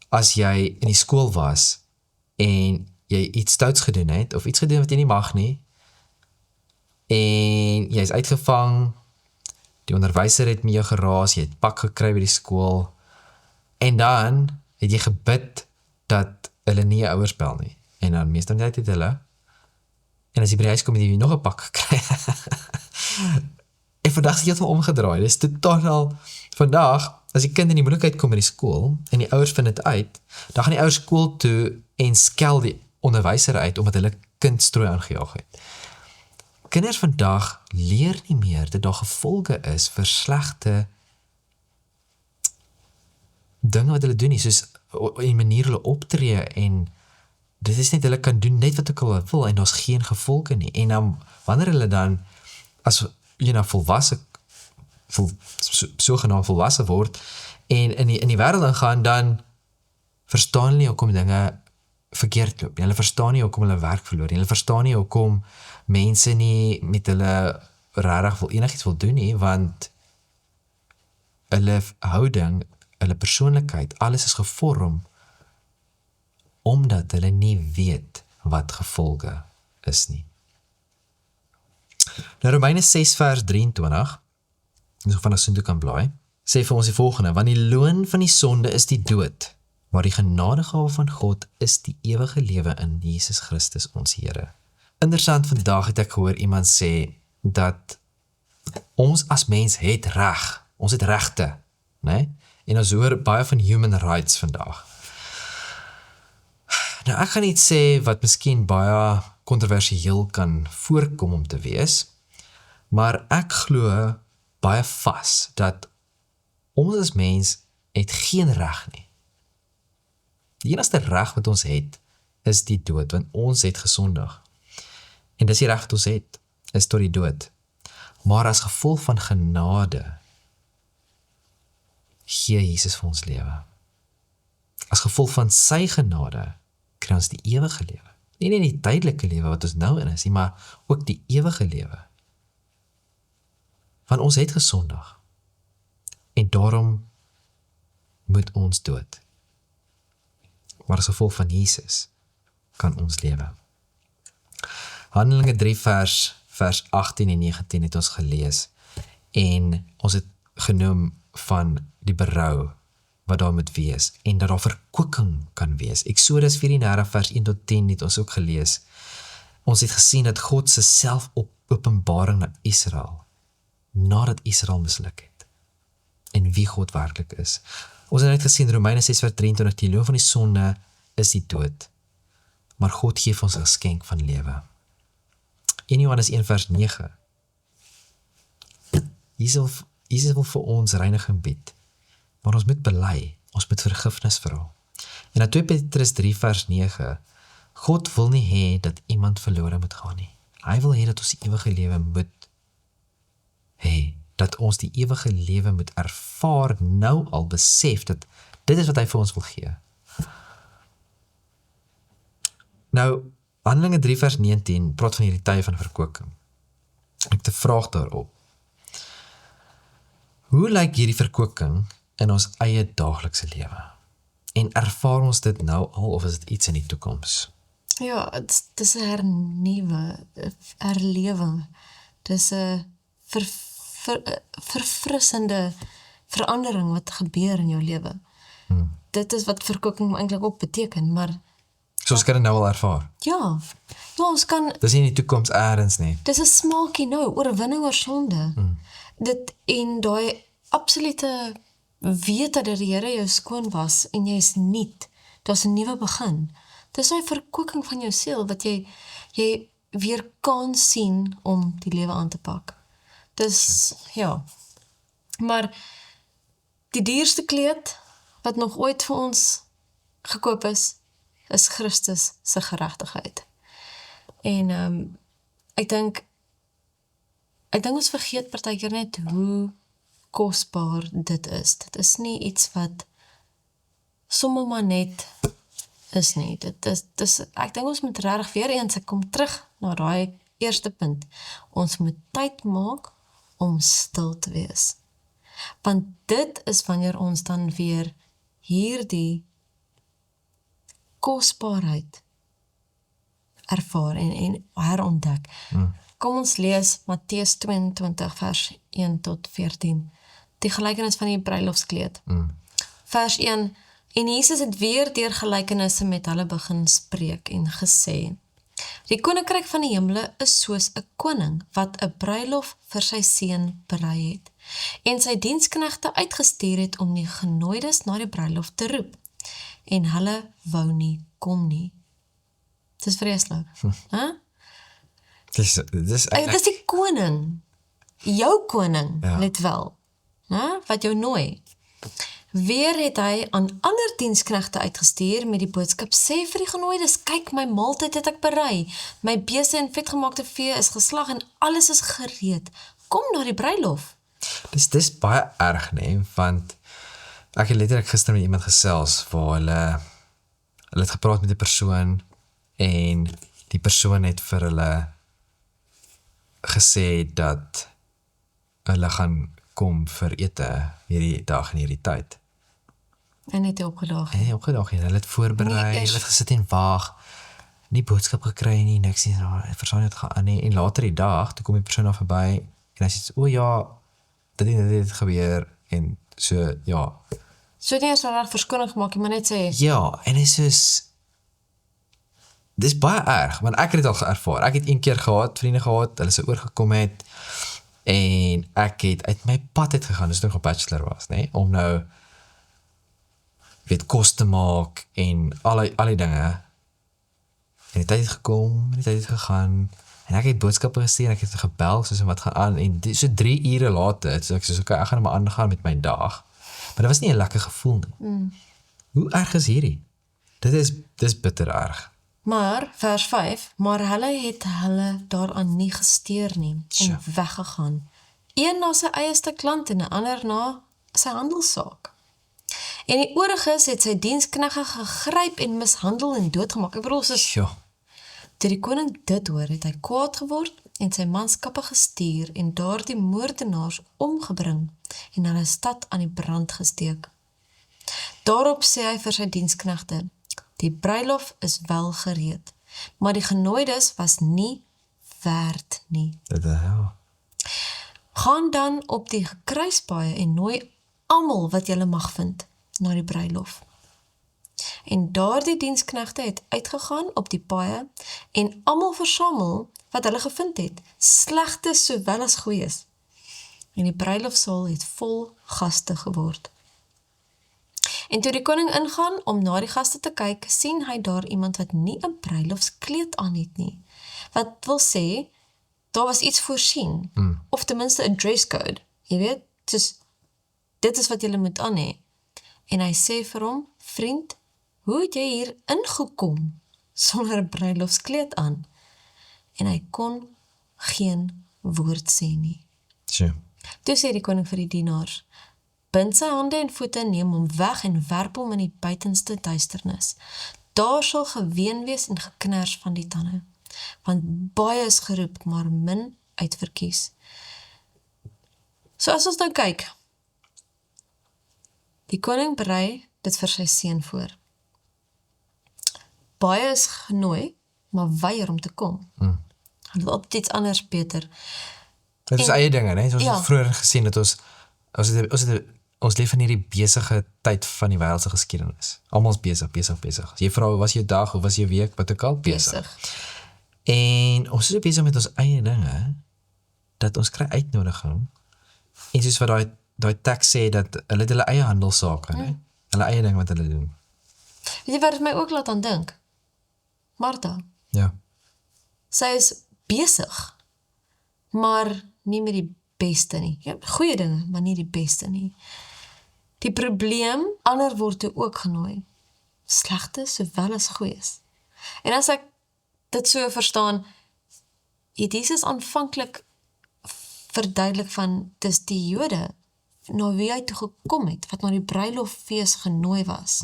as jy in die skool was en jy iets stouts gedoen het, of iets gedoen wat jy nie mag nie, en jy is uitgevang, die onderwyser het met jou geraas, jy het pak gekry by die skool, en dan het jy gebid dat hulle nie jou ouers bel nie. En dan meestal net het hulle, en as jy by die huis kom, het jy nog 'n pak gekry. En vandag is dit heeltemal omgedraai. Dit is totaal, vandag, as die kind in die moeilikheid kom by die skool, en die ouers vind dit uit, dan gaan die ouers skool toe en skel die onderwyser uit, omdat hulle kind strooi aangejaag het. Kinders vandag leer nie meer dat daar gevolge is vir slegte dinge wat hulle doen nie, soos die manier hulle optree, en dit is net, hulle kan doen net wat ek al wil, en daar's geen gevolge nie. En dan, wanneer hulle dan, as jy nou sogenaamd volwasse word, en in die wêreld ingaan, dan verstaan hulle nie hoekom dinge verkeerd loop. Hulle verstaan nie hoekom hulle werk verloor. Hulle verstaan nie hoekom mense nie met hulle regtig enigiets wil doen nie, want hulle houding, hulle persoonlikheid, alles is gevorm omdat hulle nie weet wat gevolge is nie. Nou Romeine 6 vers 23, as ek vanaf soontoe kan blaai, sê vir ons die volgende: want die loon van die sonde is die dood, maar die genadegawe van God is die ewige lewe in Jesus Christus ons Here. Interessant, vandag het ek gehoor iemand sê dat ons as mens het reg, ons het regte, né? En ons hoor baie van human rights vandag. Nou ek gaan iets sê wat miskien baie kontroversieel kan voorkom om te wees, maar ek glo baie vas dat ons as mens het geen reg nie. Die enigste reg wat ons het, is die dood, want ons het gesondig. En dis die reg wat ons het, is tot die dood. Maar as gevolg van genade, gee Jesus vir ons lewe. As gevolg van sy genade, kry ons die ewige lewe. Nie net die tydelike lewe wat ons nou in is, maar ook die ewige lewe. Want ons het gesondig. En daarom moet ons dood. Maar as gevolg van Jesus kan ons lewe. Handelinge 3 vers 18 en 19 het ons gelees, en ons het genoem van die berou wat daar moet wees, en dat daar verkwikking kan wees. Exodus 34 vers 1 tot 10 het ons ook gelees. Ons het gesien dat God se selfopenbaring na Israel, nadat Israel misluk het, en wie God werklik is. Ons het net gesien, Romeine 6 vers 23, die loon van die sonde is die dood, maar God gee ons 'n geskenk van lewe. 1 Johannes 1 vers 9, Jesus wil vir ons reiniging bied, maar ons moet bely, ons moet vergifnis vra. En na 2 Petrus 3 vers 9, God wil nie hê dat iemand verlore moet gaan nie. Hy wil hê dat ons die ewige lewe moet hê, dat ons die ewige lewe moet ervaar, nou al besef dat dit is wat hy vir ons wil gee. Nou, Handelinge 3 vers 19 praat van hierdie tye van verkwikking. Ek het 'n vraag daarop. Hoe lyk hierdie verkwikking in ons eie daaglikse lewe? En ervaar ons dit nou al, of is dit iets in die toekoms? Ja, dit is 'n herlewing. Dit is 'n verfrissende verandering wat gebeur in jou lewe. Dit is wat verkwikking eintlik ook beteken, maar So ons kan dit nou al ervaar. ja, ons kan, Dis nie in die toekoms eers nie. dis 'n smaakie nou, oorwinning oor sonde. Dit en daai absolute weet dat die Here jou skoon was en jy is nuut. Daar's 'n nuwe begin. Dis daai verkwikking van jou siel wat jy weer kan sien om die lewe aan te pak. Dis ja. Maar die duurste kleed wat nog ooit vir ons gekoop is Christus se geregtigheid. En ek dink ons vergeet partykeer net hoe kosbaar dit is. Dit is nie iets wat sommer maar net is nie. Ek dink ons moet regtig weer eens, ek kom terug na daai eerste punt. Ons moet tyd maak om stil te wees. Want dit is wanneer ons dan weer hierdie kosbaarheid ervaar en herontdek. Kom ons lees Matteus 22 vers 1 tot 14. Die gelykenis van die bruilofskleed. Vers 1. En Jesus het weer deur gelykenisse met hulle begin spreek en gesê: Die koninkryk van die hemele is soos 'n koning wat 'n bruilof vir sy seun berei het en sy diensknegte uitgestuur het om die genooides na die bruilof te roep. En hulle wou nie kom nie. Dis vreeslik. Dis Dis die koning. Jou koning, let wel. Wat jou nooi. Weer het hy aan ander diensknegte uitgestuur met die boodskap: Sê vir die genooides, kyk, my maaltyd het ek berei. My beeste en vetgemaakte vee is geslag en alles is gereed. Kom na die bruilof. Dis baie erg, nee, want ek het letterlik gister met iemand gesels waar hulle het gepraat met die persoon en die persoon het vir hulle gesê dat hulle gaan kom vir ete hierdie dag en hierdie tyd. En het hy opgedaag. Hulle het voorberei, hulle het gesit en waag, nie boodskap gekry nie, niks nie, verstaan het gaan nie, en later die dag, toe kom die persoon daar verby, en hy sê, dit het gebeur, en so, So het nie eens reg verskoning gemaak, jy maar net sê. Ja, en dit is dis baie erg, want ek het dit al ervaar. Ek het een keer gehad, vriende gehad, hulle se oorgekom het, en ek het uit my pad het gegaan, dis nog 'n bachelor was, nee, om nou kos te maak en al die dinge. En die tyd het gekom, die tyd het gegaan, en ek het boodskappe gestuur, ek het gebel, soos wat gaan aan, en so 3 ure later, so ek sê, ek gaan maar aangaan met my dag, maar dit was nie 'n lekker gevoel nie. Hoe erg is hierdie? Dis bitter erg. Maar, vers 5, maar hulle het hulle daaraan nie gesteer nie, en weggegaan. Een na sy eie stuk land en 'n ander na sy handelssaak. En die ooriges het sy diensknegte gegryp en mishandel en doodgemaak. Ek bedoel, toe die koning dit hoor, het hy kwaad geword en sy manskappe gestuur en daardie moordenaars omgebring en hulle stad aan die brand gesteek. Daarop sê hy vir sy diensknegte: Die bruilof is wel gereed, maar die genooides was nie werd nie. Gaan dan op die kruispaaie en nooi almal wat julle mag vind na die bruilof. En daardie diensknegte het uitgegaan op die paaie en almal versamel wat hulle gevind het, slegtes sowel as goeies. En die bruilofsaal het vol gaste geword. En toe die koning ingaan om na die gaste te kyk, sien hy daar iemand wat nie 'n bruilofskleed aan het nie. Wat wil sê, daar was iets voorsien, of ten minste 'n dresscode. Jy weet, dit is wat jy moet aan hê. En hy sê vir hom: Vriend, hoe het jy hier ingekom sonder 'n bruilofskleed aan? En hy kon geen woord sê nie. Toe sê die koning vir die dienaars: Bind sy hande en voete, neem hom weg en werp hom in die buitenste duisternis. Daar sal geween wees en geknars van die tande, want baie is geroep, maar min uitverkies. So as ons nou kyk, die koning berei dit vir sy seun voor. Baie is genooi, maar weier om te kom. Hulle wil op iets anders beter. Dit is eie dinge, nee? Ons het vroeger gesien dat ons leef in hierdie besige tyd van die wêreldse geskiedenis. Almal is besig. As jy vra, hoe was jou dag, hoe was jou week, wat ook al, besig. En ons is so besig met ons eie dinge, dat ons kry uitnodiging, en soos wat daai teks sê, dat hulle het hulle eie handelsake, hulle eie ding wat hulle doen. Weet jy wat het my ook laat aan dink? Martha. Ja. Sy is besig, maar nie met die beste nie. Ja, goeie dinge, maar nie die beste nie. Die probleem, ander word toe ook genooi. Slegte sowel as goeies. En as ek dit so verstaan, het Jesus aanvanklik verduidelik van, dis die Jode, na wie hy toe gekom het, wat na die bruiloffees genooi was.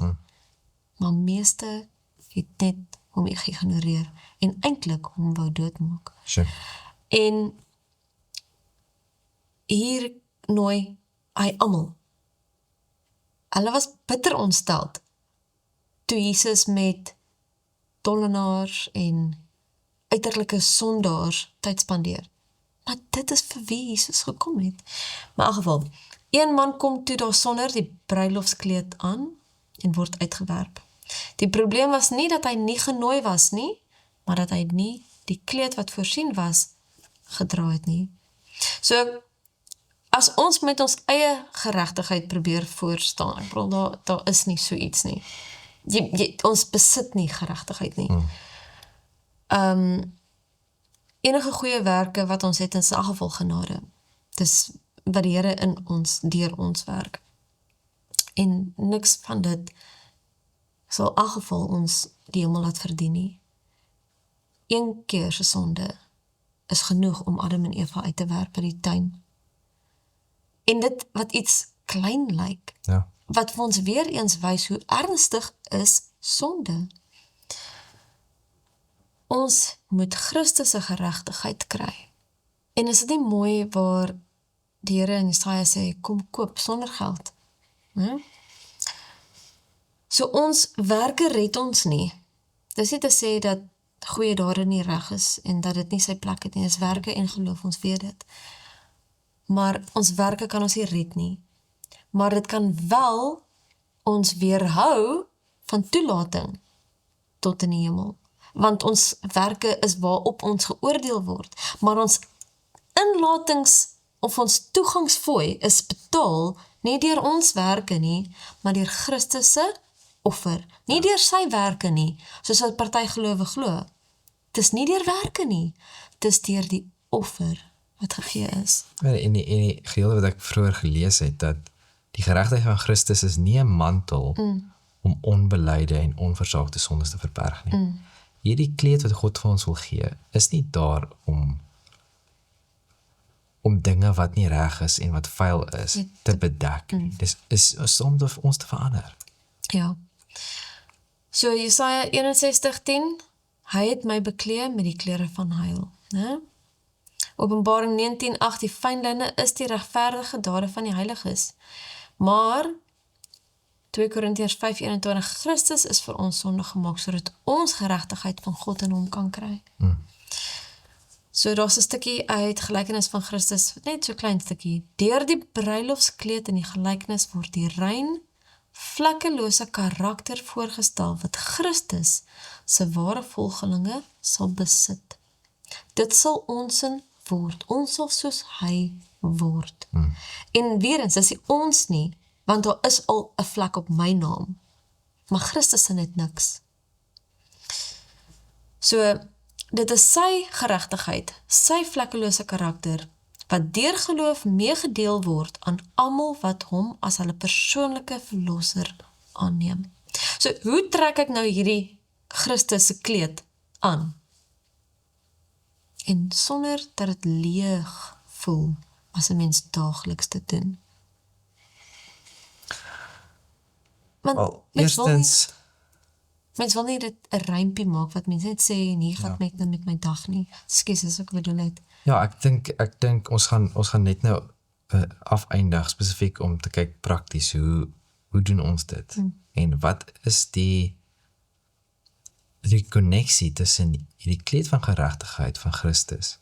Maar meeste het net hom geïgnoreer, en eintlik hom wou doodmaak. Sure. En hier nooi hy almal. Hulle was bitter ontsteld toe Jesus met tollenaars en uiterlike sondaars tyd spandeer. Maar dit is vir wie Jesus gekom het. Maar in elk geval, een man kom toe daar sonder die bruilofskleed aan en word uitgewerp. Die probleem was nie dat hy nie genooi was nie, maar dat hy nie die kleed wat voorsien was, gedra het nie. So, as ons met ons eie geregtigheid probeer voorstaan, ek bedoel, daar is nie so iets nie. Ons besit nie geregtigheid nie. Enige goeie werke wat ons het, is in elk geval genade. Dis wat die Here in ons, deur ons werk. En niks van dit sal in elk geval ons die hemel laat verdien nie. Een keer se sonde is genoeg om Adam en Eva uit te werp uit die tuin. En dit wat iets klein lyk, Ja. wat vir ons weer eens wys hoe ernstig is sonde. Ons moet Christus se geregtigheid kry. En is dit nie mooi waar die Here in Jesaja sê, kom koop sonder geld? So ons werke red ons nie. Dis nie te sê dat goeie dade nie reg is en dat dit nie sy plek het nie. Dis werke en geloof, ons weet dit. Maar ons werke kan ons nie red nie. Maar dit kan wel ons weerhou van toelating tot in die hemel. Want ons werke is waarop ons geoordeel word. Maar ons inlatings of ons toegangsfooi is betaal nie deur ons werke nie, maar deur Christus se offer. Nie deur sy werke nie, soos wat party gelowe glo. Dis nie deur werke nie, dis deur die offer wat gegee is. In die geheel wat ek vroeër gelees het, dat die geregtigheid van Christus is nie 'n mantel om onbelyde en onversaakte sondes te verberg nie. Hierdie kleed wat God vir ons wil gee, is nie daar om dinge wat nie reg is en wat vuil is, te bedek. Dis is om ons te verander. Ja. So Jesaja 61:10, hy het my beklee met die klere van heil. Né? Openbaring 19:8, die fynlinne is die regverdige dade van die heiliges. Maar 2 Korintiërs 5:21, Christus is vir ons sonde gemaak, sodat ons geregtigheid van God in hom kan kry. So daar's 'n stukkie uit gelykenis van Christus, net so klein stukkie. Deur die bruilofskleed in die gelykenis word die rein, vlekkelose karakter voorgestel wat Christus se ware volgelinge sal besit. Dit sal ons in word. Ons sal soos hy word. En weer eens, dis nie ons nie, want daar is al 'n vlek op my naam. Maar Christus is net niks. So, dit is sy geregtigheid, sy vlekkelose karakter, wat deur geloof meegedeel word aan almal wat hom as hulle persoonlike verlosser aanneem. So, hoe trek ek nou hierdie Christus se kleed aan? En sonder dat dit leeg voel as 'n mens daagliks te doen. Want mens wil nie dit 'n rympie maak wat mense net sê, nee, gaan ek nou met my dag nie. Ekskuus as ek bedoel het. Ja, ek dink ons gaan net nou afeindig spesifiek om te kyk prakties hoe doen ons dit? En wat is die koneksie tussen die kleed van geregtigheid van Christus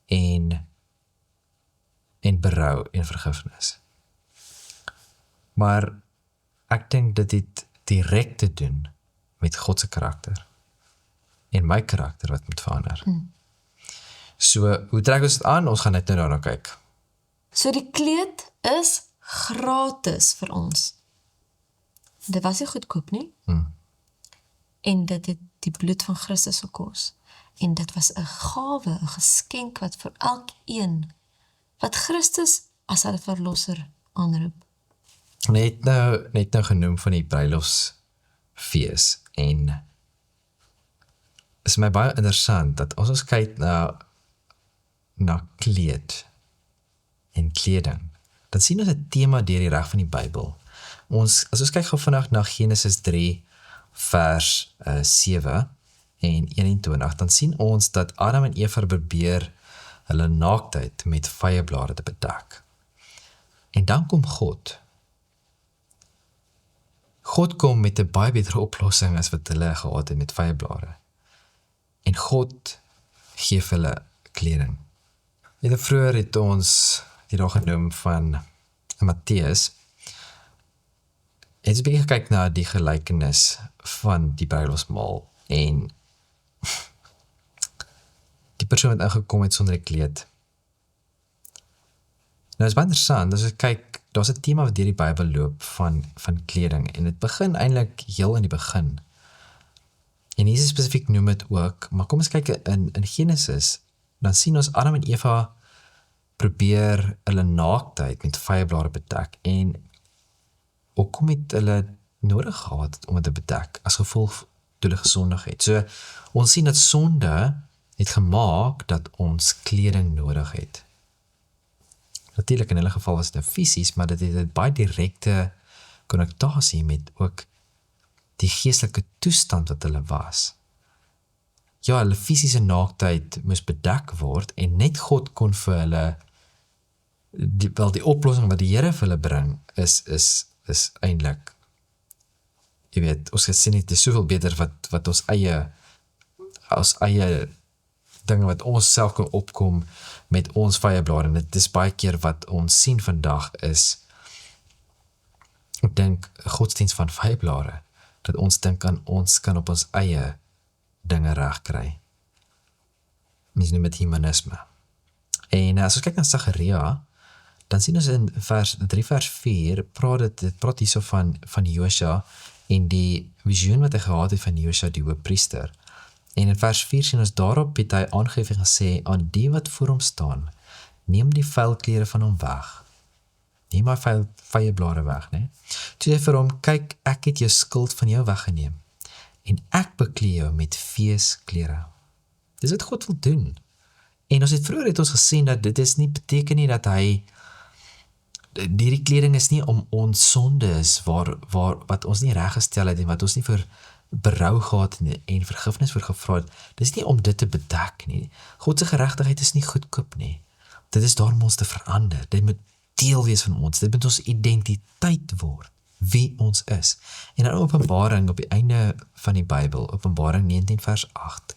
en berou en vergifnis. Maar ek dink dat dit direk te doen met God se karakter en my karakter wat moet verander. So, hoe trek ons dit aan? Ons gaan net nou daarna kyk. So die kleed is gratis vir ons. Dit was nie goedkoop nie. En dit het die bloed van Christus gekos. En dit was 'n gawe, 'n geskenk wat vir elkeen wat Christus as hulle verlosser aanroep. net nou genoem van die bruilofsfees en is my baie interessant dat as ons kyk na kleed en kleding, dan sien ons 'n tema deur die reg van die Bybel. As ons kyk gou vandag na Genesis 3 vers 7 en 21, dan sien ons dat Adam en Eva probeer hulle naaktheid met vyeblare te bedek. En dan kom God. God kom met 'n baie beter oplossing as wat hulle gehad het met vyeblare. En God gee vir hulle kleding. En vroeër het ons die dag genoem van Matteus. Het 'n bietjie gekyk na die gelykenis van die bruilofsmaal en die persoon wat ingekom het sonder 'n kleed. Nou is baie interessant, as ek kyk, daar's 'n tema wat deur die Bybel loop van kleding en dit begin eintlik heel in die begin. En Jesus spesifiek noem dit ook, maar kom ons kyk in Genesis, dan sien ons Adam en Eva probeer hulle naaktheid met vyeblare bedek en hoekom het hulle nodig gehad om dit te bedek as gevolg toe hulle gesondig het. So ons sien dat sonde het gemaak dat ons kleding nodig het. Natuurlik in hulle geval was dit fisies, maar dit het 'n baie direkte konnektasie met ook die geestelike toestand wat hulle was. Ja, hulle fisiese naaktheid moes bedek word en net God kon vir hulle die oplossing wat die Here vir hulle bring is eintlik, jy weet, ons gesien het, is soveel beter wat ons eie dinge wat ons self kan opkom met ons vyeblare. En dit is baie keer wat ons sien vandag is, ek dink, godsdienst van vyeblare, dat ons dink aan ons kan op ons eie dinge reg kry. Mens noem dit humanisme. En as ons kyk na Sagaria, dan sien ons in 3 vers 4, praat hierso van Josua en die visioen wat hy gehad het van Josua die hoëpriester. En in vers 4 sien ons daarop het hy aangeef en gesê, aan die wat voor hom staan, neem die vuil klere van hom weg. Neem maar vyeblare weg, né? Toe sê vir hom, kyk, ek het jou skuld van jou weggeneem en ek beklee jou met feesklere. Dis wat God wil doen. En ons het vroeër gesien dat dit is nie beteken nie dat hy die kleding is nie om ons sondes wat ons nie reggestel het en wat ons nie vir berou gehad en vergifnis voor gevra het. Dis nie om dit te bedek nie. God se geregtigheid is nie goedkoop nie. Dit is daar om ons te verander. Dit moet deel wees van ons. Dit moet ons identiteit word, wie ons is. En in Openbaring op die einde van die Bybel, Openbaring 19 vers 8.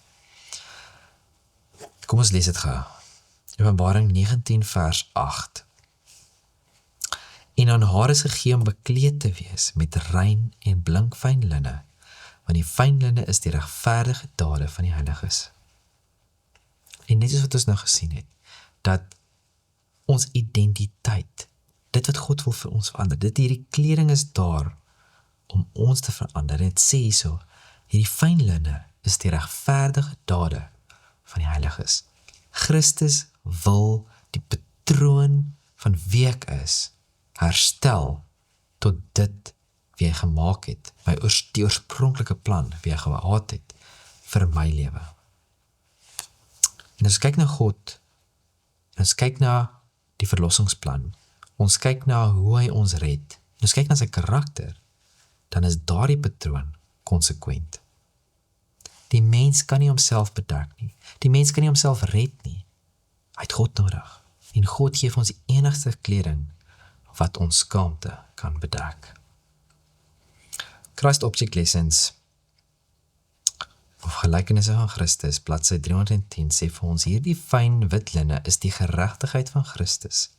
Kom ons lees dit gou. Openbaring 19 vers 8. En aan haar is gegee om bekleed te wees met rein en blink fyn linne, want die fyn linne is die regverdige dade van die heiliges. En net soos wat ons nou gesien het, dat ons identiteit, dit wat God wil vir ons verander, hierdie kleding is daar om ons te verander. En het sê so, hierdie fyn linne is die regverdige dade van die heiliges. Christus wil die patroon van wie ek is, herstel tot dit wie hy gemaak het, die oorspronklike plan wie hy gehad het vir my lewe. En as ons kyk na God, en ons kyk na die verlossingsplan, ons kyk na hoe hy ons red, en ons kyk na sy karakter, dan is daardie patroon konsekwent. Die mens kan nie homself bedek nie, die mens kan nie homself red nie, hy het God nodig, en God gee ons die enigste kleding wat ons skaamte kan bedek. Christ Object Lessons of Gelykenisse van Christus, bladsy 310, sê vir ons, hierdie fyn wit linne is die geregtigheid van Christus.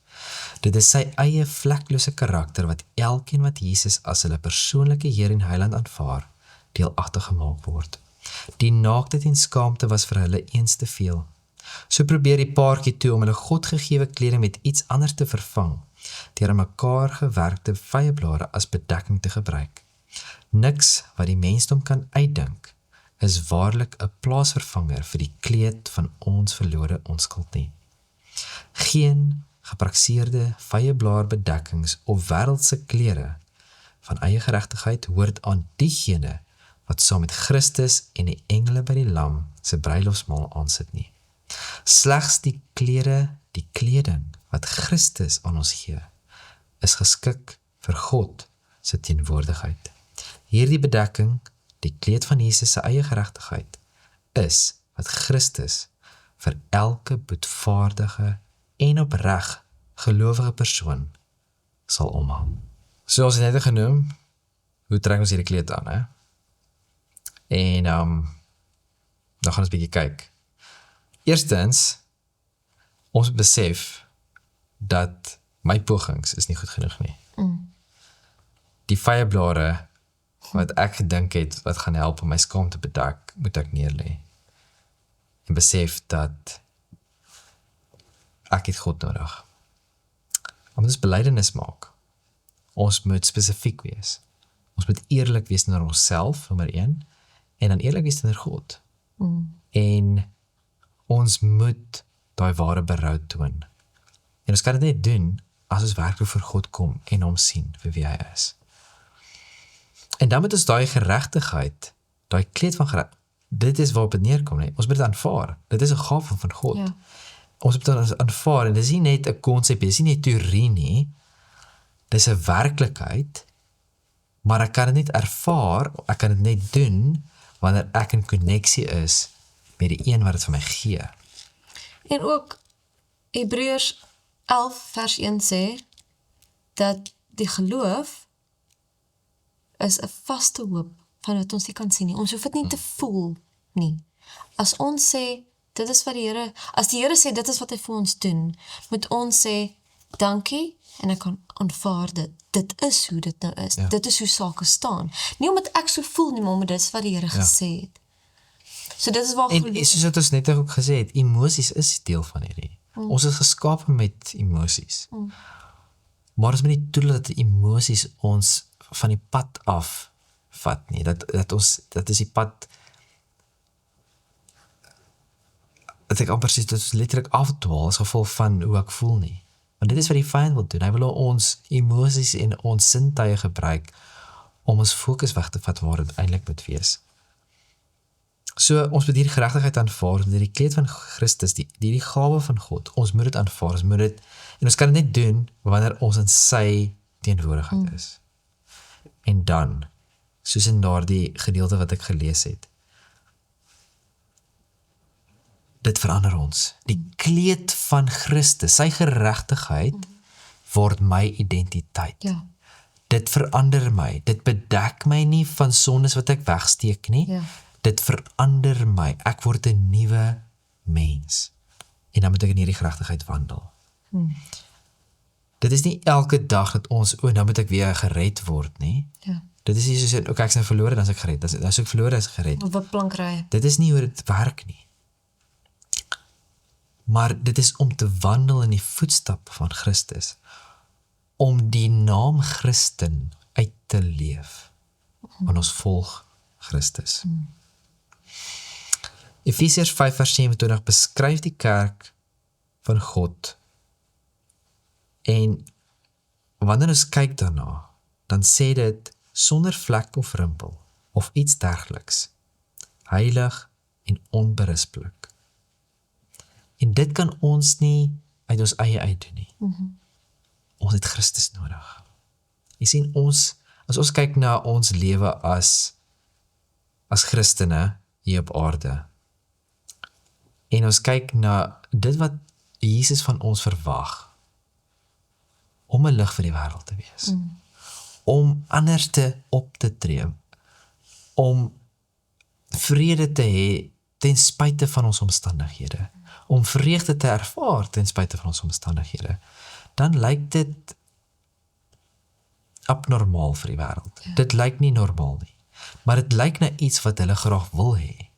Dit is sy eie vleklose karakter wat elkeen wat Jesus as hulle persoonlike Heer en Heiland aanvaar, deelagtig gemaak word. Die naaktheid en skaamte was vir hulle eens te veel. So probeer die paartjie toe om hulle godgegewe kleding met iets anders te vervang, deur aan mekaar gewerkte vyeblare as bedekking te gebruik. Niks wat die mensdom kan uitdink, is waarlik 'n plaasvervanger vir die kleed van ons verlore onskuld nie. Geen geprakseerde vye blaarbedekkings of wêreldse klere van eie geregtigheid hoort aan diegene wat saam met Christus en die engele by die Lam se bruilofsmaal aansit nie. Slegs die kleding wat Christus aan ons gee, is geskik vir God se teenwoordigheid. Hierdie bedekking, die kleed van Jesus se eie geregtigheid, is wat Christus vir elke boetvaardige en opreg gelowige persoon sal omhang. Soos ek net genoem, hoe trek ons hierdie kleed aan, hè? En dan gaan ons bietjie kyk. Eerstens, ons besef dat my pogings is nie goed genoeg nie. Die vye blare wat ek gedink het wat gaan help om my skaam te bedek, moet ek neerlê. En besef dat ek het God nodig. Ons moet belydenis maak. Ons moet spesifiek wees. Ons moet eerlik wees naar onsself, nommer 1, en dan eerlik wees naar God. En ons moet daai ware berou toon. En ons kan dit net doen as ons werklik voor God kom en hom sien vir wie hy is. En dan moet ons daai geregtigheid, daai kleed van geregtigheid, dit is waarop het neerkom, nee. Ons moet dit aanvaar. Dit is 'n gawe van God. Ja. Ons moet dit aanvaar, en dit is nie net 'n konsep, dit is nie net teorie nie, dit is 'n werklikheid, maar ek kan dit net ervaar, ek kan dit net doen, wanneer ek in koneksie is met die een wat het vir my gee. En ook Hebreërs 11 vers 1 sê, dat die geloof is 'n vaste hoop van wat ons nie kan sien nie. Ons hoef dit nie te voel nie. As ons sê, dit is wat die Here, as die Here sê, dit is wat hy vir ons doen, moet ons sê, dankie, en ek kan aanvaar dit. Dit is hoe dit nou is. Ja. Dit is hoe sake staan. Nie omdat ek so voel nie, maar omdat dit is wat die Here gesê het. So dit is waar En geloof. soos wat ons net ook gesê het, emosies is deel van hierdie. Ons is geskape met emosies. Maar ons moet nie toelaat dat emosies ons van die pad af vat nie. Dat is die pad, dat ek amper sê, dat ons letterlik afdwaal as gevolg van hoe ek voel nie. Want dit is wat die vyand wil doen. Hy wil ons emosies en ons sintuie gebruik om ons fokus weg te vat waar dit eintlik moet wees. So, ons moet hierdie geregtigheid aanvaar, die kleed van Christus, die gawe van God, ons moet dit aanvaar, ons moet dit, en ons kan dit net doen, wanneer ons in sy teenwoordigheid is. En dan, soos in daardie gedeelte wat ek gelees het, dit verander ons. Die kleed van Christus, sy geregtigheid, word my identiteit. Ja. Dit verander my, dit bedek my nie van sondes wat ek wegsteek nie, Ja. dit verander my, ek word 'n nuwe mens, en dan moet ek in hierdie geregtigheid wandel. Dit is nie elke dag dat ons, nou moet ek weer gered word nie, Ja. dit is nie soos, ek is nou verlore, dan is ek gered, dan is ek verlore, dan is ek gered. Op 'n plankry. Dit is nie hoe dit werk nie. Maar dit is om te wandel in die voetstappe van Christus, om die naam Christen uit te leef, want ons volg Christus. Efesiërs 5 vers 27 beskryf die kerk van God, en wanneer ons kyk daarna, dan sê dit sonder vlek of rimpel, of iets dergeliks, heilig en onberispelik. En dit kan ons nie uit ons eie uitdoen nie. Ons het Christus nodig. Jy sien, as ons kyk na ons lewe as Christene hier op aarde, en ons kyk na dit wat Jesus van ons verwag, om 'n lig vir die wêreld te wees, om anders te op te tree, om vrede te hê ten spyte van ons omstandighede, om vreugde te ervaar ten spyte van ons omstandighede, dan lyk dit abnormaal vir die wêreld. Ja. Dit lyk nie normaal nie, maar dit lyk na iets wat hulle graag wil hê.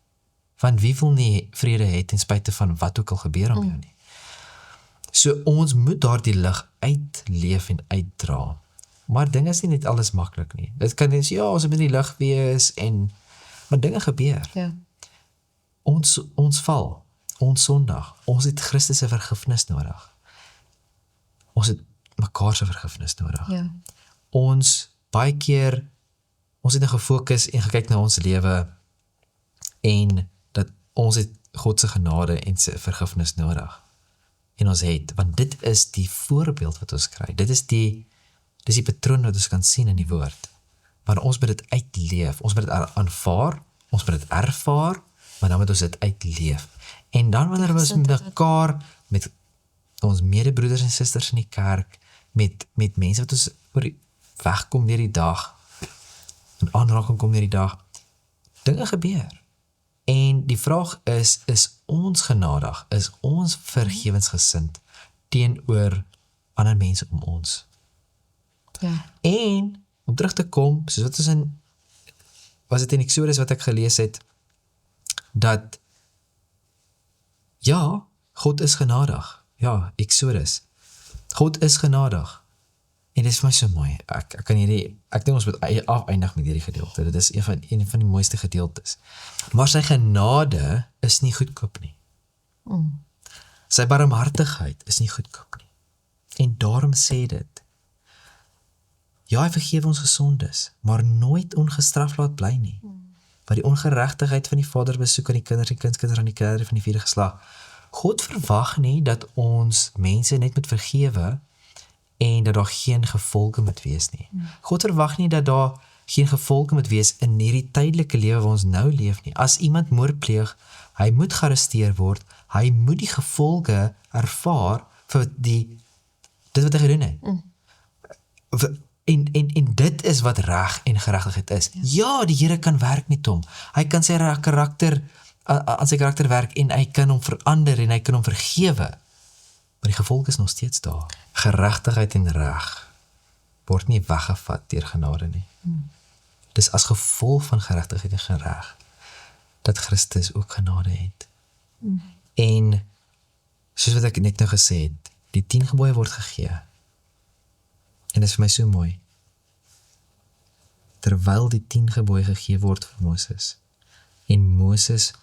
Want wie wil nie vrede hê ten spyte van wat ook al gebeur om jou nie. So ons moet daardie lig uitleef en uitdra. Maar dinge is nie net alles maklik nie. Dit kan net, ja, ons moet in die lig wees, maar dinge gebeur. Ja. Ons val, ons sondig, ons het Christus se vergifnis nodig. ons het mekaar se vergifnis nodig. Ja. Ons, baie keer, ons het nou gefokus en gekyk na ons lewe en dat ons het God se genade en sy vergifnis nodig. En ons het, want dit is die voorbeeld wat ons kry. Dis die patroon wat ons kan sien in die woord. Maar ons moet dit uitleef, ons moet dit aanvaar, ons moet dit ervaar, maar dan moet ons dit uitleef. En dan wanneer ons met mekaar, met ons medebroeders en susters in die kerk, met mense wat ons oor die weg kom deur die dag, in aanraking kom deur die dag, dinge gebeur. En die vraag is ons genadig, is ons vergewensgesind teenoor ander mense om ons. Ja. En, om terug te kom, soos wat ons was dit in Exodus wat ek gelees het, dat, ja, God is genadig. Ja, Exodus. God is genadig. En dit is vir my so mooi. Ek dink ons moet afeindig met hierdie gedeelte. Dit is een van die mooiste gedeeltes. Maar sy genade is nie goedkoop nie. Sy barmhartigheid is nie goedkoop nie. En daarom sê dit, ja, hy vergewe ons gesondes, maar nooit ongestraf laat bly nie. Wat die ongeregtigheid van die vader besoek aan die kinders en kindskinders aan die kinders van die vierde geslag. God verwag nie dat ons mense net moet vergewe en dat daar geen gevolge moet wees nie. God verwag nie dat daar geen gevolge moet wees in hierdie tydelike lewe waar ons nou leef nie. As iemand moord pleeg, hy moet gearresteer word, hy moet die gevolge ervaar vir dit wat hy gedoen het. En dit is wat reg en geregtigheid is. Ja, die Here kan werk met hom. Hy kan sy karakter aan sy karakter werk en hy kan hom verander en hy kan hom vergewe. Maar die gevolg is nog steeds daar. Geregtigheid en reg word nie weggevat deur genade nie. Dis as gevolg van geregtigheid en reg dat Christus ook genade het. En soos wat ek net nou gesê het, die 10 gebooie word gegee. En dit is vir my so mooi. Terwyl die 10 gebooie gegee word vir Moses, en Moses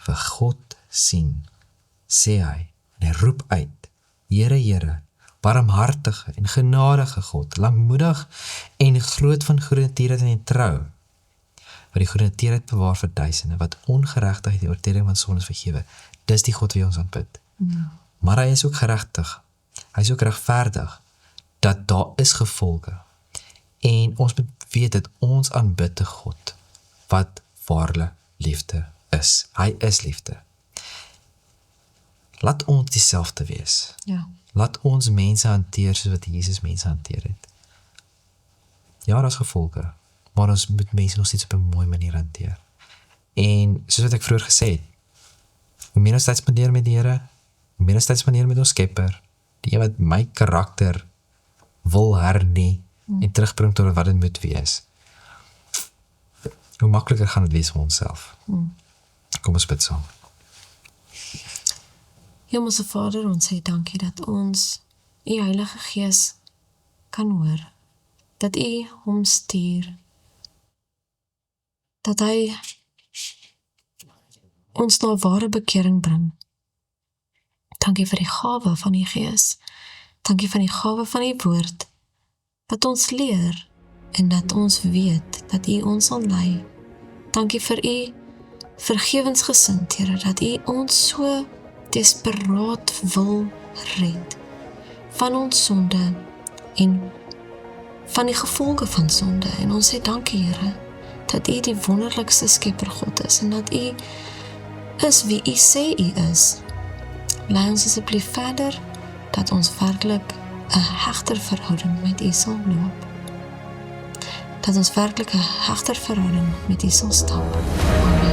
vir God sien, sê hy, en hy roep uit, Here, Here, barmhartige en genadige God, langmoedig en groot van goedertierheid en trou, wat die goedertierheid bewaar vir duisende, wat ongeregtigheid die oortreding van sondes vergewe. Dis die God wie ons aanbid. Maar hy is ook geregtig, hy is ook regverdig, dat daar is gevolge. En ons moet weet dat ons aanbid 'n God, wat waarlik liefde is. Hy is liefde. Laat ons dieselfde wees. Ja. Laat ons mense hanteer soos wat Jesus mense hanteer het. Ja, daar is gevolge, maar ons moet mense nog steeds op 'n mooi manier hanteer. En soos wat ek vroeër gesê het, hoe meer ons tyd spandeer met die Here, hoe meer ons tyd spandeer met ons Skepper, die een wat my karakter wil hernie en terugbring tot wat dit moet wees, hoe makliker gaan dit wees vir onsself. Kom ons bid saam. Hemelse Vader, ons sê dankie dat ons U Heilige Gees kan hoor, dat U hom stuur, dat hy ons na ware bekering bring. Dankie vir die gawe van die Gees, dankie vir die gawe van die woord, wat ons leer en dat ons weet dat U ons sal lei. Dankie vir U vergewensgesind, Here, dat U ons so desperaat wil red van ons sonde en van die gevolge van sonde. En ons sê dankie, Here, dat U die wonderlikste Skepper God is en dat U is wie U sê U is. Lei ons asseblief verder, dat ons werklik 'n hegter verhouding met U sal loop. Dat ons werklik 'n hegter verhouding met U sal stap. Amen.